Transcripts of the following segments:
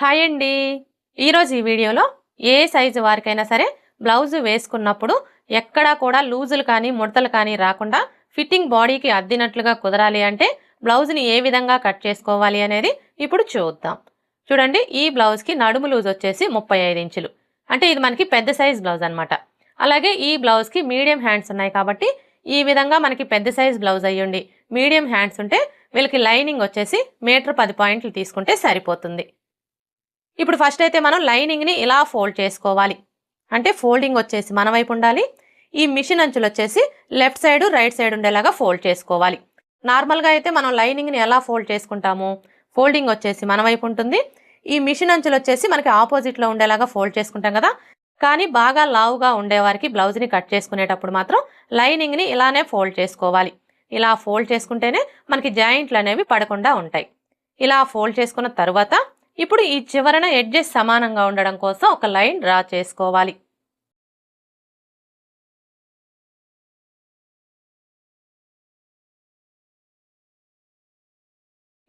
Hi అండి. ఈరోజు ఈ వీడియోలో ఏ సైజు వారికైనా సరే బ్లౌజ్ వేసుకున్నప్పుడు ఎక్కడా కూడా లూజులు కానీ ముడతలు కానీ రాకుండా ఫిట్టింగ్ బాడీకి అద్దినట్లుగా కుదరాలి అంటే బ్లౌజ్ని ఏ విధంగా కట్ చేసుకోవాలి అనేది ఇప్పుడు చూద్దాం. చూడండి, ఈ బ్లౌజ్కి నడుము లూజ్ వచ్చేసి 35 ఇంచులు. అంటే ఇది మనకి పెద్ద సైజ్ బ్లౌజ్ అనమాట. అలాగే ఈ బ్లౌజ్కి మీడియం హ్యాండ్స్ ఉన్నాయి కాబట్టి ఈ విధంగా మనకి పెద్ద సైజ్ బ్లౌజ్ అయ్యండి మీడియం హ్యాండ్స్ ఉంటే వీళ్ళకి లైనింగ్ వచ్చేసి మీటర్ 10 పాయింట్లు తీసుకుంటే సరిపోతుంది. ఇప్పుడు ఫస్ట్ అయితే మనం లైనింగ్ని ఇలా ఫోల్డ్ చేసుకోవాలి. అంటే ఫోల్డింగ్ వచ్చేసి మన వైపు ఉండాలి. ఈ మిషన్ అంచులు వచ్చేసి లెఫ్ట్ సైడ్ రైట్ సైడ్ ఉండేలాగా ఫోల్డ్ చేసుకోవాలి. నార్మల్గా అయితే మనం లైనింగ్ని ఎలా ఫోల్డ్ చేసుకుంటాము, ఫోల్డింగ్ వచ్చేసి మన వైపు ఉంటుంది. ఈ మిషన్ అంచులు వచ్చేసి మనకి ఆపోజిట్లో ఉండేలాగా ఫోల్డ్ చేసుకుంటాం కదా. కానీ బాగా లావుగా ఉండేవారికి బ్లౌజ్ని కట్ చేసుకునేటప్పుడు మాత్రం లైనింగ్ని ఇలానే ఫోల్డ్ చేసుకోవాలి. ఇలా ఫోల్డ్ చేసుకుంటేనే మనకి జాయింట్లు అనేవి పడకుండా ఉంటాయి. ఇలా ఫోల్డ్ చేసుకున్న తర్వాత ఇప్పుడు ఈ చివరన ఎడ్జెస్ సమానంగా ఉండడం కోసం ఒక లైన్ డ్రా చేసుకోవాలి.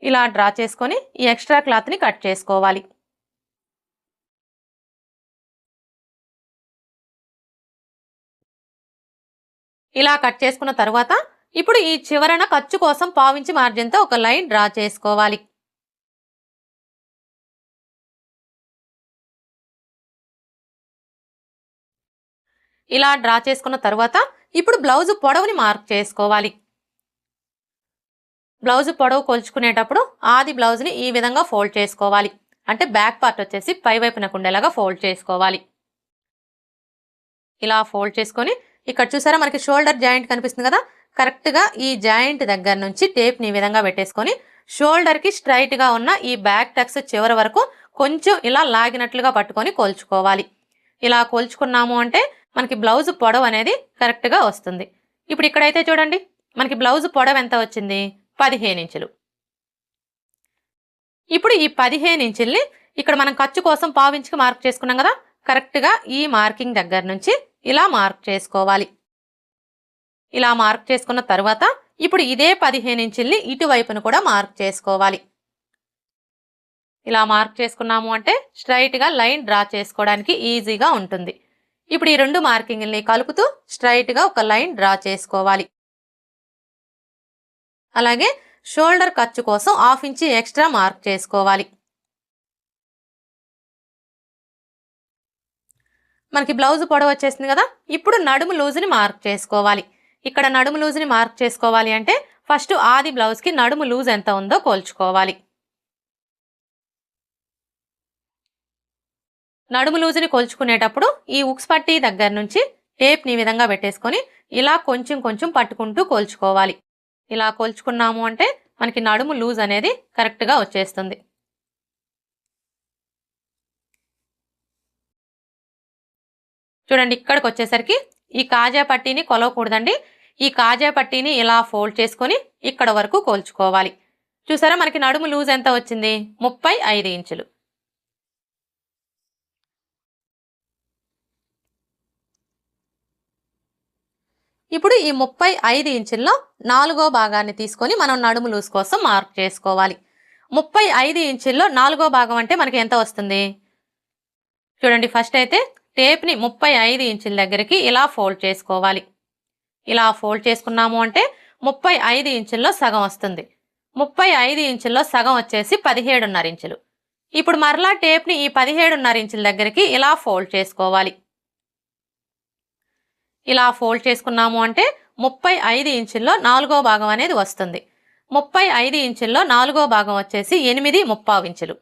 ఇలా డ్రా చేసుకొని ఈ ఎక్స్ట్రా క్లాత్ని కట్ చేసుకోవాలి. ఇలా కట్ చేసుకున్న తర్వాత ఇప్పుడు ఈ చివరన ఖర్చు కోసం 1/2 ఇంచ్ మార్జిన్తో ఒక లైన్ డ్రా చేసుకోవాలి. ఇలా డ్రా చేసుకున్న తర్వాత ఇప్పుడు బ్లౌజ్ పొడవుని మార్క్ చేసుకోవాలి. బ్లౌజ్ పొడవు కొలుచుకునేటప్పుడు ఆది బ్లౌజ్ని ఈ విధంగా ఫోల్డ్ చేసుకోవాలి. అంటే బ్యాక్ పార్ట్ వచ్చేసి పై వైపునకు ఉండేలాగా ఫోల్డ్ చేసుకోవాలి. ఇలా ఫోల్డ్ చేసుకొని ఇక్కడ చూసారా మనకి షోల్డర్ జాయింట్ కనిపిస్తుంది కదా, కరెక్ట్గా ఈ జాయింట్ దగ్గర నుంచి టేప్ని ఈ విధంగా పెట్టేసుకొని షోల్డర్కి స్ట్రైట్గా ఉన్న ఈ బ్యాక్ టక్స్ చివరి వరకు కొంచెం ఇలా లాగినట్లుగా పట్టుకొని కొలుచుకోవాలి. ఇలా కొలుచుకున్నాము అంటే మనకి బ్లౌజ్ పొడవు అనేది కరెక్ట్గా వస్తుంది. ఇప్పుడు ఇక్కడైతే చూడండి మనకి బ్లౌజ్ పొడవు ఎంత వచ్చింది, 15 ఇంచులు. ఇప్పుడు ఈ 15 ఇంచుల్ని ఇక్కడ మనం ఖర్చు కోసం 1/2 ఇంచుకి మార్క్ చేసుకున్నాం కదా, కరెక్ట్గా ఈ మార్కింగ్ దగ్గర నుంచి ఇలా మార్క్ చేసుకోవాలి. ఇలా మార్క్ చేసుకున్న తర్వాత ఇప్పుడు ఇదే 15 ఇంచుల్ని ఇటువైపును కూడా మార్క్ చేసుకోవాలి. ఇలా మార్క్ చేసుకున్నాము అంటే స్ట్రైట్గా లైన్ డ్రా చేసుకోవడానికి ఈజీగా ఉంటుంది. ఇప్పుడు ఈ రెండు మార్కింగ్ని కలుపుతూ స్ట్రైట్గా ఒక లైన్ డ్రా చేసుకోవాలి. అలాగే షోల్డర్ ఖర్చు కోసం 1/2 ఇంచ్ ఎక్స్ట్రా మార్క్ చేసుకోవాలి. మనకి బ్లౌజ్ పొడవు వచ్చేసింది కదా, ఇప్పుడు నడుము లూజ్ని మార్క్ చేసుకోవాలి. ఇక్కడ నడుము లూజ్ని మార్క్ చేసుకోవాలి అంటే ఫస్ట్ ఆది బ్లౌజ్కి నడుము లూజ్ ఎంత ఉందో కోల్చుకోవాలి. నడుము లూజుని కొలుచుకునేటప్పుడు ఈ ఉక్స్ పట్టీ దగ్గర నుంచి టేప్ని ఈ విధంగా పెట్టేసుకొని ఇలా కొంచెం కొంచెం పట్టుకుంటూ కొలుచుకోవాలి. ఇలా కొలుచుకున్నాము అంటే మనకి నడుము లూజ్ అనేది కరెక్ట్గా వచ్చేస్తుంది. చూడండి, ఇక్కడికి వచ్చేసరికి ఈ కాజా పట్టీని కొలవకూడదండి. ఈ కాజా పట్టీని ఇలా ఫోల్డ్ చేసుకొని ఇక్కడ వరకు కోల్చుకోవాలి. చూసారా మనకి నడుము లూజ్ ఎంత వచ్చింది, 35 ఇంచులు. ఇప్పుడు ఈ 35 ఇంచుల్లో 4వ భాగాన్ని తీసుకొని మనం నడుము లూజ్ కోసం మార్క్ చేసుకోవాలి. 35 ఇంచుల్లో 4వ భాగం అంటే మనకి ఎంత వస్తుంది చూడండి. ఫస్ట్ అయితే టేప్ని 35 ఇంచుల దగ్గరికి ఇలా ఫోల్డ్ చేసుకోవాలి. ఇలా ఫోల్డ్ చేసుకున్నాము అంటే 35 ఇంచుల్లో సగం వస్తుంది. 35 ఇంచుల్లో సగం వచ్చేసి 17.5 ఇంచులు. ఇప్పుడు మరలా టేప్ని ఈ 17.5 ఇంచుల దగ్గరికి ఇలా ఫోల్డ్ చేసుకోవాలి. ఇలా ఫోల్డ్ చేసుకున్నాము అంటే 35 ఇంచుల్లో 4వ భాగం అనేది వస్తుంది. 35 ఇంచుల్లో 4వ భాగం వచ్చేసి 8.75 ఇంచులు.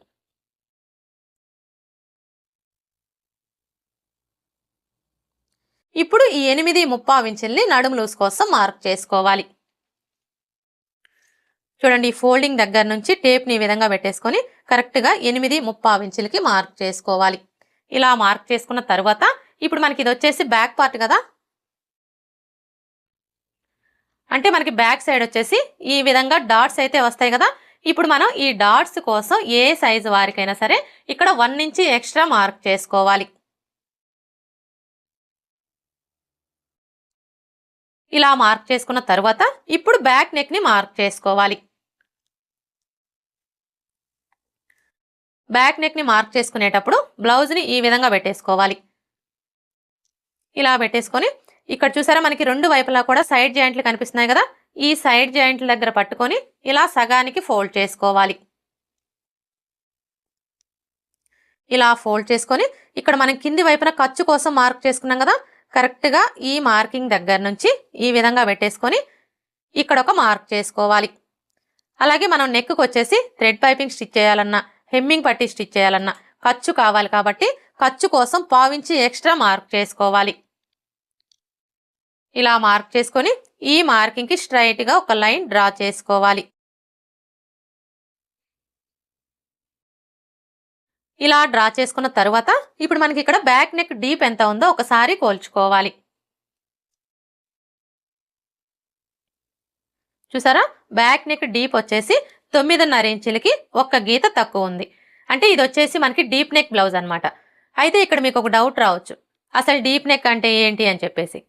ఇప్పుడు ఈ 8.75 ఇంచుల్ని నడుము లూజ్ కోసం మార్క్ చేసుకోవాలి. చూడండి, ఫోల్డింగ్ దగ్గర నుంచి టేప్ని ఈ విధంగా పెట్టేసుకొని కరెక్ట్గా 8.75 ఇంచులకి మార్క్ చేసుకోవాలి. ఇలా మార్క్ చేసుకున్న తర్వాత ఇప్పుడు మనకి ఇది వచ్చేసి బ్యాక్ పార్ట్ కదా, అంటే మనకి బ్యాక్ సైడ్ వచ్చేసి ఈ విధంగా డాట్స్ అయితే వస్తాయి కదా. ఇప్పుడు మనం ఈ డాట్స్ కోసం ఏ సైజు వారికైనా సరే ఇక్కడ 1 ఇంచ్ ఎక్స్ట్రా మార్క్ చేసుకోవాలి. ఇలా మార్క్ చేసుకున్న తర్వాత ఇప్పుడు బ్యాక్ నెక్ ని మార్క్ చేసుకోవాలి. బ్యాక్ నెక్ని మార్క్ చేసుకునేటప్పుడు బ్లౌజ్ని ఈ విధంగా పెట్టేసుకోవాలి. ఇలా పెట్టేసుకొని ఇక్కడ చూసారా మనకి రెండు వైపులా కూడా సైడ్ జాయింట్లు కనిపిస్తున్నాయి కదా, ఈ సైడ్ జాయింట్ల దగ్గర పట్టుకొని ఇలా సగానికి ఫోల్డ్ చేసుకోవాలి. ఇలా ఫోల్డ్ చేసుకొని ఇక్కడ మనం కింది వైపున ఖర్చు కోసం మార్క్ చేసుకున్నాం కదా, కరెక్ట్గా ఈ మార్కింగ్ దగ్గర నుంచి ఈ విధంగా పెట్టేసుకొని ఇక్కడ ఒక మార్క్ చేసుకోవాలి. అలాగే మనం నెక్కు వచ్చేసి థ్రెడ్ పైపింగ్ స్టిచ్ చేయాలన్నా హెమ్మింగ్ పట్టి స్టిచ్ చేయాలన్నా ఖర్చు కావాలి కాబట్టి ఖర్చు కోసం 1/2 ఇంచ్ ఎక్స్ట్రా మార్క్ చేసుకోవాలి. ఇలా మార్క్ చేసుకొని ఈ మార్కింగ్కి స్ట్రైట్గా ఒక లైన్ డ్రా చేసుకోవాలి. ఇలా డ్రా చేసుకున్న తర్వాత ఇప్పుడు మనకి ఇక్కడ బ్యాక్ నెక్ డీప్ ఎంత ఉందో ఒకసారి కోల్చుకోవాలి. చూసారా బ్యాక్ నెక్ డీప్ వచ్చేసి 9.5 ఇంచులకి ఒక్క గీత తక్కువ ఉంది. అంటే ఇది వచ్చేసి మనకి డీప్ నెక్ బ్లౌజ్ అనమాట. అయితే ఇక్కడ మీకు ఒక డౌట్ రావచ్చు, అసలు డీప్ నెక్ అంటే ఏంటి అని చెప్పేసి.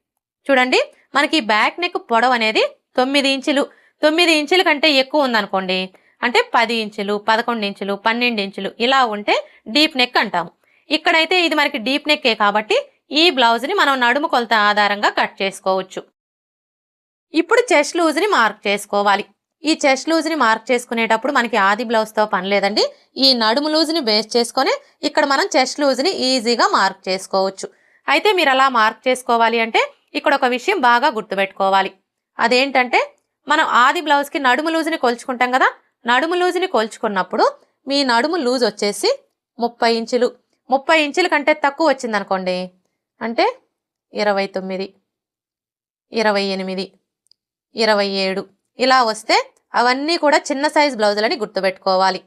చూడండి మనకి బ్యాక్ నెక్ పొడవు అనేది 9 ఇంచులు, 9 ఇంచుల కంటే ఎక్కువ ఉందనుకోండి, అంటే 10 ఇంచులు 11 ఇంచులు 12 ఇంచులు ఇలా ఉంటే డీప్ నెక్ అంటాము. ఇక్కడైతే ఇది మనకి డీప్ నెక్కే కాబట్టి ఈ బ్లౌజ్ని మనం నడుము కొలత ఆధారంగా కట్ చేసుకోవచ్చు. ఇప్పుడు చెస్ట్ లూజ్ని మార్క్ చేసుకోవాలి. ఈ చెస్ట్ లూజ్ని మార్క్ చేసుకునేటప్పుడు మనకి ఆది బ్లౌజ్తో పని లేదండి, ఈ నడుము లూజ్ని బేస్ చేసుకొని ఇక్కడ మనం చెస్ట్ లూజ్ని ఈజీగా మార్క్ చేసుకోవచ్చు. అయితే మీరు అలా మార్క్ చేసుకోవాలి అంటే ఇక్కడ ఒక విషయం బాగా గుర్తుపెట్టుకోవాలి. అదేంటంటే మనం ఆది బ్లౌజ్కి నడుము లూజ్ని కొలుచుకుంటాం కదా, నడుము లూజ్ని కొలుచుకున్నప్పుడు మీ నడుము లూజ్ వచ్చేసి 30 ఇంచులు, 30 ఇంచుల కంటే తక్కువ వచ్చిందనుకోండి అంటే 29, 28, 27 ఇలా వస్తే అవన్నీ కూడా చిన్న సైజ్ బ్లౌజులని గుర్తుపెట్టుకోవాలి.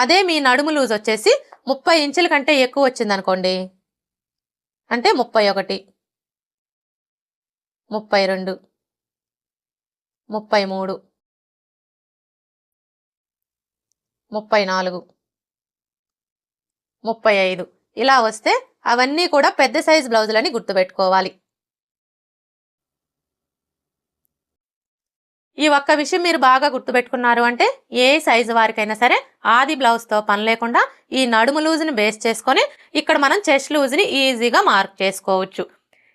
అదే మీ నడుము లూజ్ వచ్చేసి 30 ఇంచుల కంటే ఎక్కువ వచ్చిందనుకోండి అంటే 31, 32, 33, 34, 35 ఇలా వస్తే అవన్నీ కూడా పెద్ద సైజ్ బ్లౌజులని గుర్తుపెట్టుకోవాలి. ఈ ఒక్క విషయం మీరు బాగా గుర్తుపెట్టుకున్నారు అంటే ఏ సైజు వారికైనా సరే ఆది బ్లౌజ్తో పని లేకుండా ఈ నడుము లూజ్ని బేస్ చేసుకొని ఇక్కడ మనం చెస్ట్ లూజ్ని ఈజీగా మార్క్ చేసుకోవచ్చు.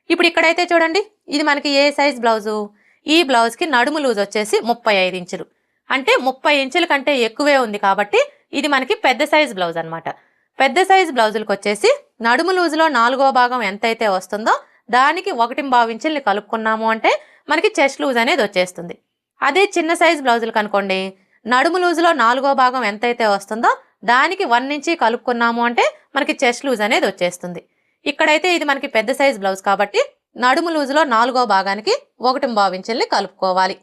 ఇప్పుడు ఇక్కడైతే చూడండి ఇది మనకి ఏ సైజ్ బ్లౌజు, ఈ బ్లౌజ్కి నడుము లూజ్ వచ్చేసి 35 ఇంచులు, అంటే 30 ఇంచుల కంటే ఎక్కువే ఉంది కాబట్టి ఇది మనకి పెద్ద సైజ్ బ్లౌజ్ అనమాట. పెద్ద సైజ్ బ్లౌజులకు వచ్చేసి నడుము లూజ్లో 4వ భాగం ఎంతైతే వస్తుందో దానికి 1.5 ఇంచుల్ని కలుపుకున్నాము అంటే మనకి చెస్ట్ లూజ్ అనేది వచ్చేస్తుంది. అదే చిన్న సైజ్ బ్లౌజులకు అనుకోండి నడుము లూజ్లో 4వ భాగం ఎంతైతే వస్తుందో దానికి 1 ఇంచి కలుపుకున్నాము అంటే మనకి చెస్ట్ లూజ్ అనేది వచ్చేస్తుంది. ఇక్కడైతే ఇది మనకి పెద్ద సైజ్ బ్లౌజ్ కాబట్టి నడుము లూజ్లో 4వ భాగానికి 1.5 ఇంచుల్ని కలుపుకోవాలి.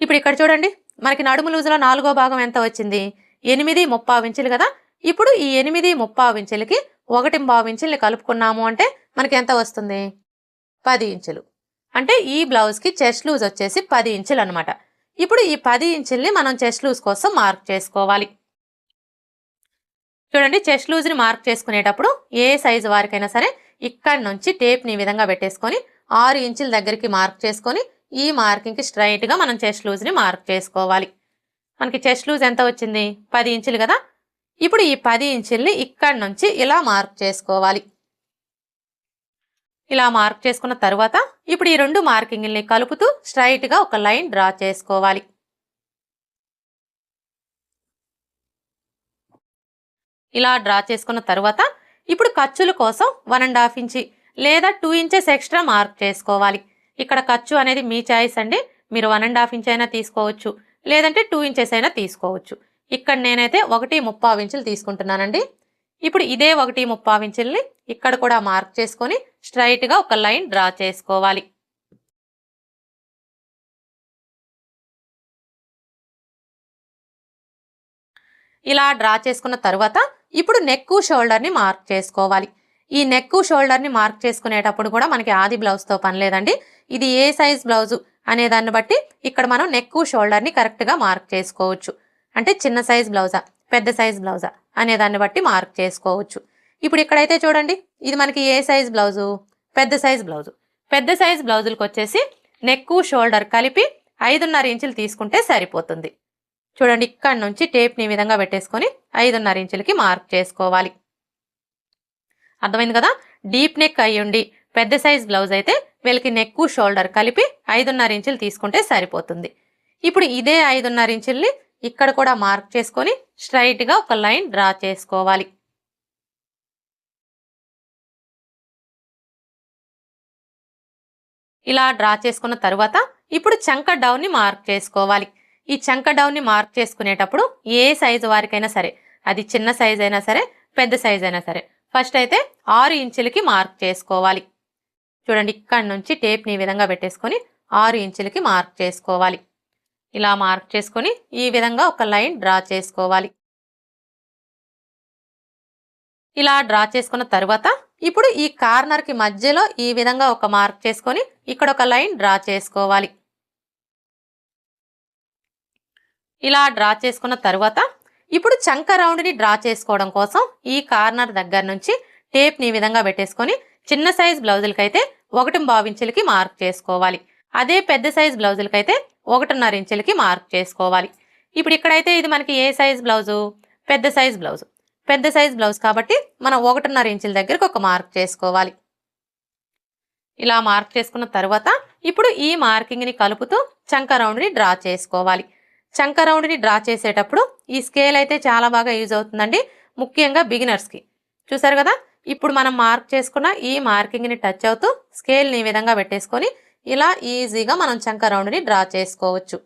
ఇప్పుడు ఇక్కడ చూడండి మనకి నడుము లూజ్లో 4వ భాగం ఎంత వచ్చింది, 8.5 ఇంచులు కదా. ఇప్పుడు ఈ 8.5 ఇంచులకి 1.5 ఇంచుల్ని కలుపుకున్నాము అంటే మనకి ఎంత వస్తుంది, 10 ఇంచులు. అంటే ఈ బ్లౌజ్కి చెస్ట్ లూజ్ వచ్చేసి 10 ఇంచులు అనమాట. ఇప్పుడు ఈ 10 ఇంచుల్ని మనం చెస్ట్ లూజ్ కోసం మార్క్ చేసుకోవాలి. చూడండి చెస్ట్ లూజ్ని మార్క్ చేసుకునేటప్పుడు ఏ సైజు వారికైనా సరే ఇక్కడ నుంచి టేప్ని ఈ విధంగా పెట్టేసుకొని 6 ఇంచుల దగ్గరికి మార్క్ చేసుకొని ఈ మార్కింగ్కి స్ట్రైట్గా మనం చెస్ట్ లూజ్ని మార్క్ చేసుకోవాలి. మనకి చెస్ట్ లూజ్ ఎంత వచ్చింది, 10 ఇంచులు కదా. ఇప్పుడు ఈ 10 ఇంచుల్ని ఇక్కడ నుంచి ఇలా మార్క్ చేసుకోవాలి. ఇలా మార్క్ చేసుకున్న తర్వాత ఇప్పుడు ఈ రెండు మార్కింగ్ని కలుపుతూ స్ట్రైట్గా ఒక లైన్ డ్రా చేసుకోవాలి. ఇలా డ్రా చేసుకున్న తర్వాత ఇప్పుడు ఖర్చుల కోసం 1.5 ఇంచి లేదా 2 ఇంచెస్ ఎక్స్ట్రా మార్క్ చేసుకోవాలి. ఇక్కడ ఖర్చు అనేది మీ చాయిస్ అండి, మీరు 1.5 ఇంచ్ అయినా తీసుకోవచ్చు లేదంటే 2 ఇంచెస్ అయినా తీసుకోవచ్చు. ఇక్కడ నేనైతే 1.35 ఇంచులు తీసుకుంటున్నానండి. ఇప్పుడు ఇదే 1.35 ఇంచుల్ని ఇక్కడ కూడా మార్క్ చేసుకొని స్ట్రైట్గా ఒక లైన్ డ్రా చేసుకోవాలి. ఇలా డ్రా చేసుకున్న తర్వాత ఇప్పుడు నెక్ షోల్డర్ని మార్క్ చేసుకోవాలి. ఈ నెక్ షోల్డర్ని మార్క్ చేసుకునేటప్పుడు కూడా మనకి ఆది బ్లౌజ్తో పని లేదండి, ఇది ఏ సైజ్ బ్లౌజు అనే దాన్ని బట్టి ఇక్కడ మనం నెక్ షోల్డర్ని కరెక్ట్గా మార్క్ చేసుకోవచ్చు. అంటే చిన్న సైజ్ బ్లౌజా పెద్ద సైజ్ బ్లౌజా అనే దాన్ని బట్టి మార్క్ చేసుకోవచ్చు. ఇప్పుడు ఇక్కడైతే చూడండి ఇది మనకి ఏ సైజ్ బ్లౌజు, పెద్ద సైజ్ బ్లౌజు. పెద్ద సైజ్ బ్లౌజులకు వచ్చేసి నెక్ షోల్డర్ కలిపి 5.5 ఇంచులు తీసుకుంటే సరిపోతుంది. చూడండి ఇక్కడ నుంచి టేప్ని ఈ విధంగా పెట్టేసుకొని 5.5 ఇంచులకి మార్క్ చేసుకోవాలి. అర్థమైంది కదా? డీప్ నెక్ అయ్యుండి పెద్ద సైజ్ బ్లౌజ్ అయితే వీళ్ళకి నెక్ షోల్డర్ కలిపి 5.5 ఇంచులు తీసుకుంటే సరిపోతుంది. ఇప్పుడు ఇదే 5.5 ఇంచుల్ని ఇక్కడ కూడా మార్క్ చేసుకొని స్ట్రైట్గా ఒక లైన్ డ్రా చేసుకోవాలి. ఇలా డ్రా చేసుకున్న తర్వాత ఇప్పుడు చంక డౌన్ని మార్క్ చేసుకోవాలి. ఈ చంక డౌన్ని మార్క్ చేసుకునేటప్పుడు ఏ సైజు వారికైనా సరే, అది చిన్న సైజ్ అయినా సరే పెద్ద సైజ్ అయినా సరే, ఫస్ట్ అయితే 6 ఇంచులకి మార్క్ చేసుకోవాలి. చూడండి ఇక్కడ నుంచి టేప్ని ఈ విధంగా పెట్టేసుకొని 6 ఇంచులకి మార్క్ చేసుకోవాలి. ఇలా మార్క్ చేసుకొని ఈ విధంగా ఒక లైన్ డ్రా చేసుకోవాలి. ఇలా డ్రా చేసుకున్న తర్వాత ఇప్పుడు ఈ కార్నర్కి మధ్యలో ఈ విధంగా ఒక మార్క్ చేసుకొని ఇక్కడ ఒక లైన్ డ్రా చేసుకోవాలి. ఇలా డ్రా చేసుకున్న తర్వాత ఇప్పుడు చంక రౌండ్ని డ్రా చేసుకోవడం కోసం ఈ కార్నర్ దగ్గర నుంచి టేప్ని ఈ విధంగా పెట్టేసుకొని చిన్న సైజ్ బ్లౌజులకైతే 1.5 ఇంచులకి మార్క్ చేసుకోవాలి. అదే పెద్ద సైజ్ బ్లౌజులకైతే 1.5 ఇంచులకి మార్క్ చేసుకోవాలి. ఇప్పుడు ఇక్కడైతే ఇది మనకి ఏ సైజ్ బ్లౌజు? పెద్ద సైజ్ బ్లౌజు. పెద్ద సైజ్ బ్లౌజ్ కాబట్టి మనం 1.5 ఇంచుల దగ్గరకు ఒక మార్క్ చేసుకోవాలి. ఇలా మార్క్ చేసుకున్న తర్వాత ఇప్పుడు ఈ మార్కింగ్ని కలుపుతూ చంక రౌండ్ని డ్రా చేసుకోవాలి. చంక రౌండ్ని డ్రా చేసేటప్పుడు ఈ స్కేల్ అయితే చాలా బాగా యూజ్ అవుతుందండి, ముఖ్యంగా బిగినర్స్కి. చూసారు కదా? ఇప్పుడు మనం మార్క్ చేసుకున్న ఈ మార్కింగ్ని టచ్ అవుతూ స్కేల్ని ఈ విధంగా పెట్టేసుకొని ఇలా ఈజీగా మనం చంక రౌండ్ని డ్రా చేసుకోవచ్చు.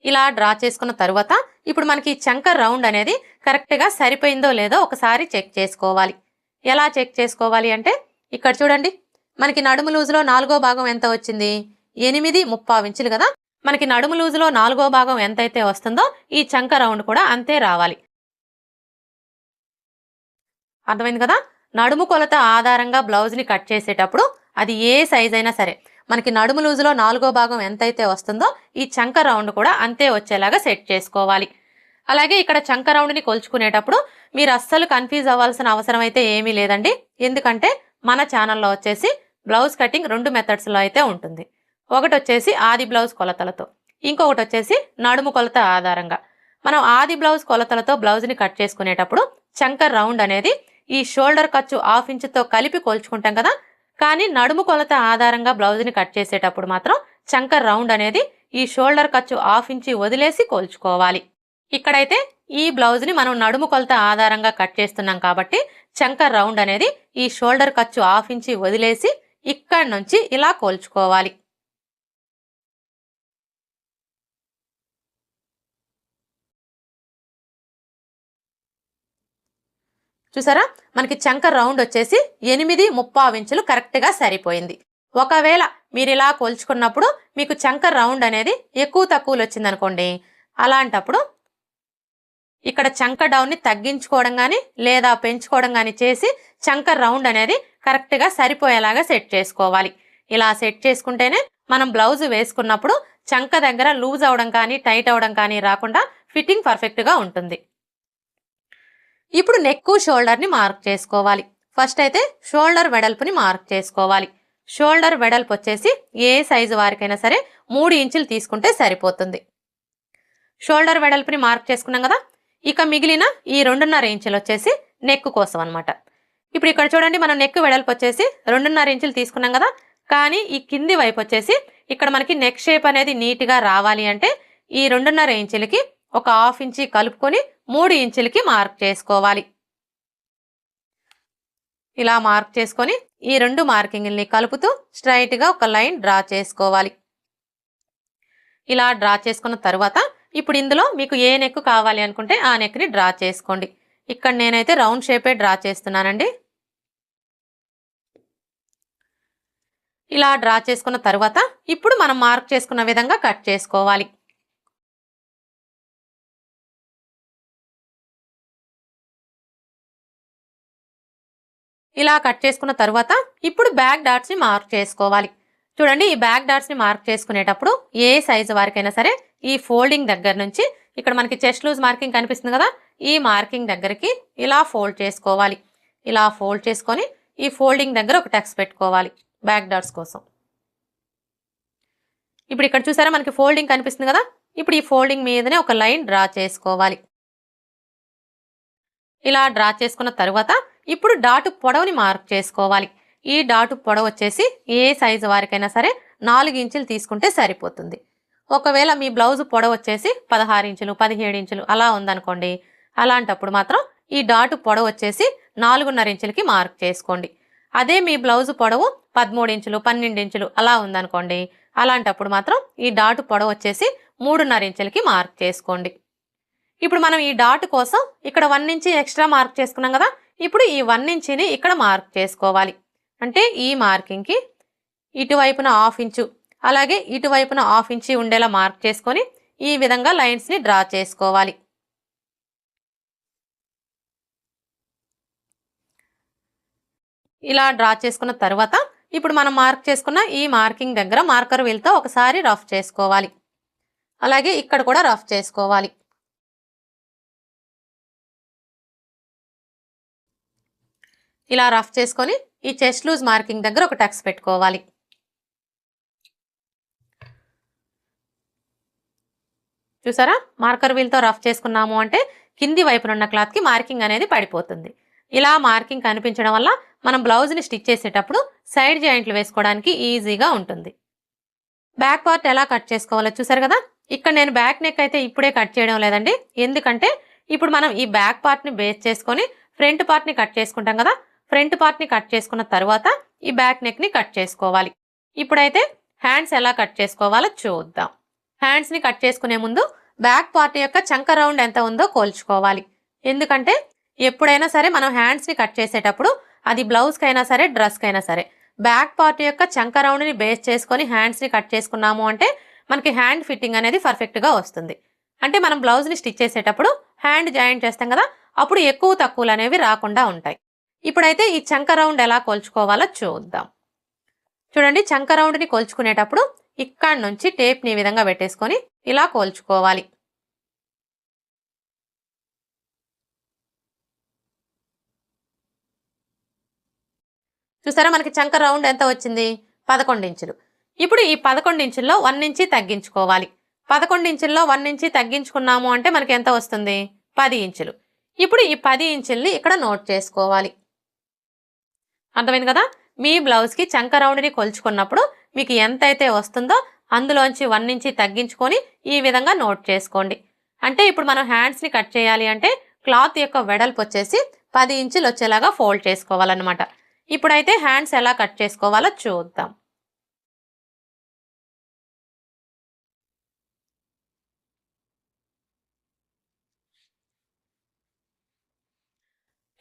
ఇలా డ్రా చేసుకున్న తర్వాత ఇప్పుడు మనకి చంక రౌండ్ అనేది కరెక్ట్గా సరిపోయిందో లేదో ఒకసారి చెక్ చేసుకోవాలి. ఎలా చెక్ చేసుకోవాలి అంటే ఇక్కడ చూడండి, మనకి నడుము లూజులో 4వ భాగం ఎంత వచ్చింది? 8.75 ఇంచులు కదా. మనకి నడుము లూజులో 4వ భాగం ఎంతైతే వస్తుందో ఈ చంక రౌండ్ కూడా అంతే రావాలి. అర్థమైంది కదా? నడుము కొలత ఆధారంగా బ్లౌజ్ని కట్ చేసేటప్పుడు అది ఏ సైజ్ అయినా సరే మనకి నడుము లూజులో 4వ భాగం ఎంతైతే వస్తుందో ఈ చంక రౌండ్ కూడా అంతే వచ్చేలాగా సెట్ చేసుకోవాలి. అలాగే ఇక్కడ చంక రౌండ్ని కొలుచుకునేటప్పుడు మీరు అస్సలు కన్ఫ్యూజ్ అవ్వాల్సిన అవసరం అయితే ఏమీ లేదండి. ఎందుకంటే మన ఛానల్లో వచ్చేసి బ్లౌజ్ కటింగ్ 2 మెథడ్స్లో అయితే ఉంటుంది. ఒకటి వచ్చేసి ఆది బ్లౌజ్ కొలతలతో, ఇంకొకటి వచ్చేసి నడుము కొలత ఆధారంగా. మనం ఆది బ్లౌజ్ కొలతలతో బ్లౌజ్ని కట్ చేసుకునేటప్పుడు చంక రౌండ్ అనేది ఈ షోల్డర్ ఖర్చు 1/2 ఇంచుతో కలిపి కొలుచుకుంటాం కదా. కానీ నడుము కొలత ఆధారంగా బ్లౌజ్ని కట్ చేసేటప్పుడు మాత్రం చంక రౌండ్ అనేది ఈ షోల్డర్ ఖర్చు 1/2 ఇంచి వదిలేసి కొలుచుకోవాలి. ఇక్కడైతే ఈ బ్లౌజ్ని మనం నడుము కొలత ఆధారంగా కట్ చేస్తున్నాం కాబట్టి చంక రౌండ్ అనేది ఈ షోల్డర్ ఖర్చు 1/2 ఇంచి వదిలేసి ఇక్కడి నుంచి ఇలా కొలుచుకోవాలి. చూసారా? మనకి చంక రౌండ్ వచ్చేసి 8.75 ఇంచులు కరెక్ట్గా సరిపోయింది. ఒకవేళ మీరు ఇలా కొలుచుకున్నప్పుడు మీకు చంక రౌండ్ అనేది ఎక్కువ తక్కువలు వచ్చిందనుకోండి, అలాంటప్పుడు ఇక్కడ చంక డౌన్ని తగ్గించుకోవడం కానీ లేదా పెంచుకోవడం కానీ చేసి చంక రౌండ్ అనేది కరెక్ట్గా సరిపోయేలాగా సెట్ చేసుకోవాలి. ఇలా సెట్ చేసుకుంటేనే మనం బ్లౌజ్ వేసుకున్నప్పుడు చంక దగ్గర లూజ్ అవడం కానీ టైట్ అవడం కానీ రాకుండా ఫిట్టింగ్ పర్ఫెక్ట్గా ఉంటుంది. ఇప్పుడు నెక్ షోల్డర్ని మార్క్ చేసుకోవాలి. ఫస్ట్ అయితే షోల్డర్ వెడల్పుని మార్క్ చేసుకోవాలి. షోల్డర్ వెడల్పు వచ్చేసి ఏ సైజు వారికైనా సరే 3 ఇంచులు తీసుకుంటే సరిపోతుంది. షోల్డర్ వెడల్పుని మార్క్ చేసుకున్నాం కదా. ఇక మిగిలిన ఈ 2.5 ఇంచులు వచ్చేసి నెక్ కోసం అనమాట. ఇప్పుడు ఇక్కడ చూడండి, మనం నెక్ వెడల్పు వచ్చేసి 2.5 ఇంచులు తీసుకున్నాం కదా. కానీ ఈ కింది వైపు వచ్చేసి ఇక్కడ మనకి నెక్ షేప్ అనేది నీట్గా రావాలి అంటే ఈ 2.5 ఇంచులకి ఒక 1/2 ఇంచి కలుపుకొని 3 ఇంచులకి మార్క్ చేసుకోవాలి. ఇలా మార్క్ చేసుకొని ఈ 2 మార్కింగ్ని కలుపుతూ స్ట్రైట్గా ఒక లైన్ డ్రా చేసుకోవాలి. ఇలా డ్రా చేసుకున్న తర్వాత ఇప్పుడు ఇందులో మీకు ఏ నెక్ కావాలి అనుకుంటే ఆ నెక్ని డ్రా చేసుకోండి. ఇక్కడ నేనైతే రౌండ్ షేపే డ్రా చేస్తున్నానండి. ఇలా డ్రా చేసుకున్న తర్వాత ఇప్పుడు మనం మార్క్ చేసుకున్న విధంగా కట్ చేసుకోవాలి. ఇలా కట్ చేసుకున్న తర్వాత ఇప్పుడు బ్యాక్ డాట్స్ని మార్క్ చేసుకోవాలి. చూడండి, ఈ బ్యాక్ డాట్స్ని మార్క్ చేసుకునేటప్పుడు ఏ సైజు వారికైనా సరే ఈ ఫోల్డింగ్ దగ్గర నుంచి ఇక్కడ మనకి చెస్ట్ లూజ్ మార్కింగ్ కనిపిస్తుంది కదా, ఈ మార్కింగ్ దగ్గరికి ఇలా ఫోల్డ్ చేసుకోవాలి. ఇలా ఫోల్డ్ చేసుకొని ఈ ఫోల్డింగ్ దగ్గర ఒక టక్స్ పెట్టుకోవాలి బ్యాక్ డాట్స్ కోసం. ఇప్పుడు ఇక్కడ చూసారా మనకి ఫోల్డింగ్ కనిపిస్తుంది కదా. ఇప్పుడు ఈ ఫోల్డింగ్ మీదనే ఒక లైన్ డ్రా చేసుకోవాలి. ఇలా డ్రా చేసుకున్న తర్వాత ఇప్పుడు డాటు పొడవుని మార్క్ చేసుకోవాలి. ఈ డాటు పొడవు వచ్చేసి ఏ సైజు వారికైనా సరే 4 ఇంచులు తీసుకుంటే సరిపోతుంది. ఒకవేళ మీ బ్లౌజ్ పొడవు వచ్చేసి 16 ఇంచులు 17 ఇంచులు అలా ఉందనుకోండి, అలాంటప్పుడు మాత్రం ఈ డాటు పొడవు వచ్చేసి 4.5 ఇంచులకి మార్క్ చేసుకోండి. అదే మీ బ్లౌజ్ పొడవు 13 ఇంచులు 12 ఇంచులు అలా ఉందనుకోండి, అలాంటప్పుడు మాత్రం ఈ డాటు పొడవు వచ్చేసి 3.5 ఇంచులకి మార్క్ చేసుకోండి. ఇప్పుడు మనం ఈ డాట్ కోసం ఇక్కడ 1 ఇంచ్ ఎక్స్ట్రా మార్క్ చేసుకున్నాం కదా. ఇప్పుడు ఈ 1 ఇంచ్ని ఇక్కడ మార్క్ చేసుకోవాలి. అంటే ఈ మార్కింగ్కి ఇటువైపున 1/2 ఇంచు అలాగే ఇటువైపున 1/2 ఇంచు ఉండేలా మార్క్ చేసుకొని ఈ విధంగా లైన్స్ని డ్రా చేసుకోవాలి. ఇలా డ్రా చేసుకున్న తర్వాత ఇప్పుడు మనం మార్క్ చేసుకున్న ఈ మార్కింగ్ దగ్గర మార్కర్ వీల్తో ఒకసారి రఫ్ చేసుకోవాలి. అలాగే ఇక్కడ కూడా రఫ్ చేసుకోవాలి. ఇలా రఫ్ చేసుకొని ఈ చెస్ట్ లూజ్ మార్కింగ్ దగ్గర ఒక టక్స్ పెట్టుకోవాలి. చూసారా, మార్కర్ వీల్తో రఫ్ చేసుకున్నాము అంటే కింది వైపునున్న క్లాత్కి మార్కింగ్ అనేది పడిపోతుంది. ఇలా మార్కింగ్ కనిపించడం వల్ల మనం బ్లౌజ్ని స్టిచ్ చేసేటప్పుడు సైడ్ జాయింట్లు వేసుకోవడానికి ఈజీగా ఉంటుంది. బ్యాక్ పార్ట్ ఎలా కట్ చేసుకోవాలో చూసారు కదా. ఇక్కడ నేను బ్యాక్ నెక్ అయితే ఇప్పుడే కట్ చేయడం లేదండి. ఎందుకంటే ఇప్పుడు మనం ఈ బ్యాక్ పార్ట్ని బేస్ చేసుకొని ఫ్రంట్ పార్ట్ని కట్ చేసుకుంటాం కదా. ఫ్రంట్ పార్ట్ని కట్ చేసుకున్న తర్వాత ఈ బ్యాక్ నెక్ని కట్ చేసుకోవాలి. ఇప్పుడైతే హ్యాండ్స్ ఎలా కట్ చేసుకోవాలో చూద్దాం. హ్యాండ్స్ని కట్ చేసుకునే ముందు బ్యాక్ పార్ట్ యొక్క చంక రౌండ్ ఎంత ఉందో కోల్చుకోవాలి. ఎందుకంటే ఎప్పుడైనా సరే మనం హ్యాండ్స్ని కట్ చేసేటప్పుడు అది బ్లౌజ్కైనా సరే డ్రెస్కైనా సరే బ్యాక్ పార్ట్ యొక్క చంక రౌండ్ని బేస్ చేసుకొని హ్యాండ్స్ని కట్ చేసుకున్నాము అంటే మనకి హ్యాండ్ ఫిట్టింగ్ అనేది పర్ఫెక్ట్గా వస్తుంది. అంటే మనం బ్లౌజ్ని స్టిచ్ చేసేటప్పుడు హ్యాండ్ జాయింట్ చేస్తాం కదా, అప్పుడు ఎక్కువ తక్కువలు అనేవి రాకుండా ఉంటాయి. ఇప్పుడైతే ఈ చంక రౌండ్ ఎలా కొలుచుకోవాలో చూద్దాం. చూడండి, చంక రౌండ్ని కొలుచుకునేటప్పుడు ఇక్కడ నుంచి టేప్ని ఈ విధంగా పెట్టేసుకొని ఇలా కోల్చుకోవాలి. చూసారా, మనకి చంక రౌండ్ ఎంత వచ్చింది? 11 ఇంచులు. ఇప్పుడు ఈ 11 ఇంచుల్లో 1 ఇంచి తగ్గించుకోవాలి. 11 ఇంచుల్లో 1 ఇంచి తగ్గించుకున్నాము అంటే మనకి ఎంత వస్తుంది? 10 ఇంచులు. ఇప్పుడు ఈ 10 ఇంచుల్ని ఇక్కడ నోట్ చేసుకోవాలి. అర్థమైంది కదా. మీ బ్లౌజ్కి చంక రౌండ్ని కొలుచుకున్నప్పుడు మీకు ఎంతైతే వస్తుందో అందులోంచి 1 ఇంచి తగ్గించుకొని ఈ విధంగా నోట్ చేసుకోండి. అంటే ఇప్పుడు మనం హ్యాండ్స్ని కట్ చేయాలి అంటే క్లాత్ యొక్క వెడల్పు వచ్చేసి 10 ఇంచులు వచ్చేలాగా ఫోల్డ్ చేసుకోవాలన్నమాట. ఇప్పుడైతే హ్యాండ్స్ ఎలా కట్ చేసుకోవాలో చూద్దాం.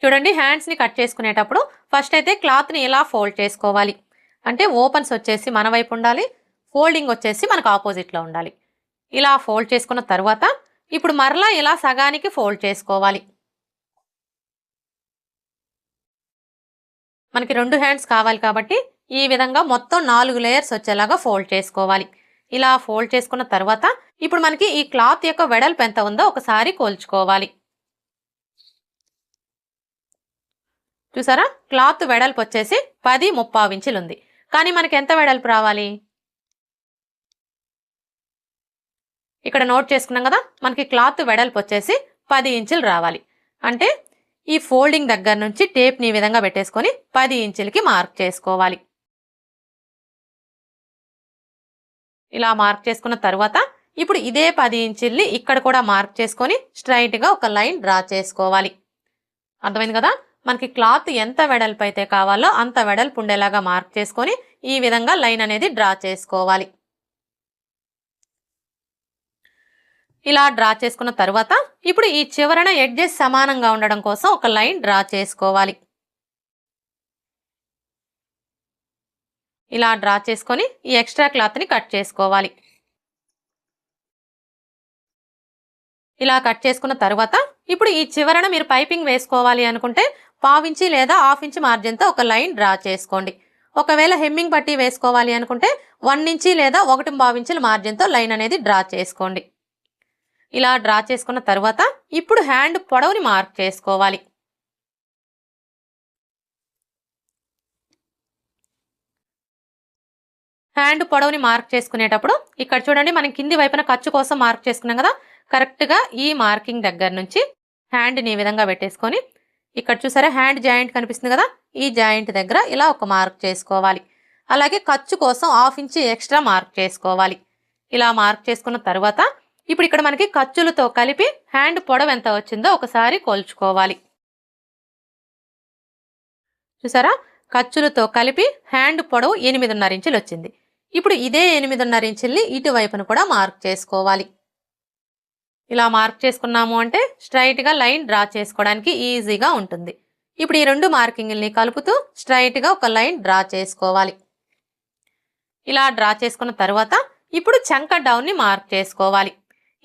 చూడండి, హ్యాండ్స్ని కట్ చేసుకునేటప్పుడు ఫస్ట్ అయితే క్లాత్ని ఇలా ఫోల్డ్ చేసుకోవాలి. అంటే ఓపెన్స్ వచ్చేసి మన వైపు ఉండాలి, ఫోల్డింగ్ వచ్చేసి మనకు ఆపోజిట్లో ఉండాలి. ఇలా ఫోల్డ్ చేసుకున్న తర్వాత ఇప్పుడు మరలా ఇలా సగానికి ఫోల్డ్ చేసుకోవాలి. మనకి 2 హ్యాండ్స్ కావాలి కాబట్టి ఈ విధంగా మొత్తం 4 లేయర్స్ వచ్చేలాగా ఫోల్డ్ చేసుకోవాలి. ఇలా ఫోల్డ్ చేసుకున్న తర్వాత ఇప్పుడు మనకి ఈ క్లాత్ యొక్క వెడల్పు ఎంత ఉందో ఒకసారి కొలుచుకోవాలి. చూసారా, క్లాత్ వెడల్పు వచ్చేసి 10.75 ఇంచులు ఉంది. కానీ మనకి ఎంత వెడల్పు రావాలి? ఇక్కడ నోట్ చేసుకున్నాం కదా, మనకి క్లాత్ వెడల్పు వచ్చేసి 10 ఇంచులు రావాలి. అంటే ఈ ఫోల్డింగ్ దగ్గర నుంచి టేప్ని ఈ విధంగా పెట్టేసుకొని 10 ఇంచులకి మార్క్ చేసుకోవాలి. ఇలా మార్క్ చేసుకున్న తర్వాత ఇప్పుడు ఇదే 10 ఇంచుల్ని ఇక్కడ కూడా మార్క్ చేసుకొని స్ట్రైట్గా ఒక లైన్ డ్రా చేసుకోవాలి. అర్థమైంది కదా. మనకి క్లాత్ ఎంత వెడల్పు అయితే కావాలో అంత వెడల్పు ఉండేలాగా మార్క్ చేసుకొని ఈ విధంగా లైన్ అనేది డ్రా చేసుకోవాలి. ఇలా డ్రా చేసుకున్న తర్వాత ఇప్పుడు ఈ చివరన ఎడ్జెస్ సమానంగా ఉండడం కోసం ఒక లైన్ డ్రా చేసుకోవాలి. ఇలా డ్రా చేసుకొని ఈ ఎక్స్ట్రా క్లాత్ని కట్ చేసుకోవాలి. ఇలా కట్ చేసుకున్న తర్వాత ఇప్పుడు ఈ చివరన మీరు పైపింగ్ వేసుకోవాలి అనుకుంటే 1/2 ఇంచి లేదా 1/2 ఇంచి మార్జిన్తో ఒక లైన్ డ్రా చేసుకోండి. ఒకవేళ హెమ్మింగ్ పట్టీ వేసుకోవాలి అనుకుంటే 1 ఇంచి లేదా 1.5 ఇంచుల మార్జిన్తో లైన్ అనేది డ్రా చేసుకోండి. ఇలా డ్రా చేసుకున్న తర్వాత ఇప్పుడు హ్యాండ్ పొడవుని మార్క్ చేసుకోవాలి. హ్యాండ్ పొడవుని మార్క్ చేసుకునేటప్పుడు ఇక్కడ చూడండి మనం కింది వైపున ఖర్చు కోసం మార్క్ చేసుకున్నాం కదా, కరెక్ట్గా ఈ మార్కింగ్ దగ్గర నుంచి హ్యాండ్ని ఈ విధంగా పెట్టేసుకొని ఇక్కడ చూసారా హ్యాండ్ జాయింట్ కనిపిస్తుంది కదా, ఈ జాయింట్ దగ్గర ఇలా ఒక మార్క్ చేసుకోవాలి. అలాగే ఖర్చు కోసం 1/2 ఇంచ్ ఎక్స్ట్రా మార్క్ చేసుకోవాలి. ఇలా మార్క్ చేసుకున్న తర్వాత ఇప్పుడు ఇక్కడ మనకి ఖర్చులతో కలిపి హ్యాండ్ పొడవు ఎంత వచ్చిందో ఒకసారి కొలుచుకోవాలి. చూసారా ఖర్చులతో కలిపి హ్యాండ్ పొడవు 8.5 ఇంచులు వచ్చింది. ఇప్పుడు ఇదే 8.5 ఇంచుల్ని ఇటువైపును కూడా మార్క్ చేసుకోవాలి. ఇలా మార్క్ చేసుకున్నాము అంటే స్ట్రైట్గా లైన్ డ్రా చేసుకోవడానికి ఈజీగా ఉంటుంది. ఇప్పుడు ఈ 2 మార్కింగ్ని కలుపుతూ స్ట్రైట్గా ఒక లైన్ డ్రా చేసుకోవాలి. ఇలా డ్రా చేసుకున్న తర్వాత ఇప్పుడు చంక డౌన్ని మార్క్ చేసుకోవాలి.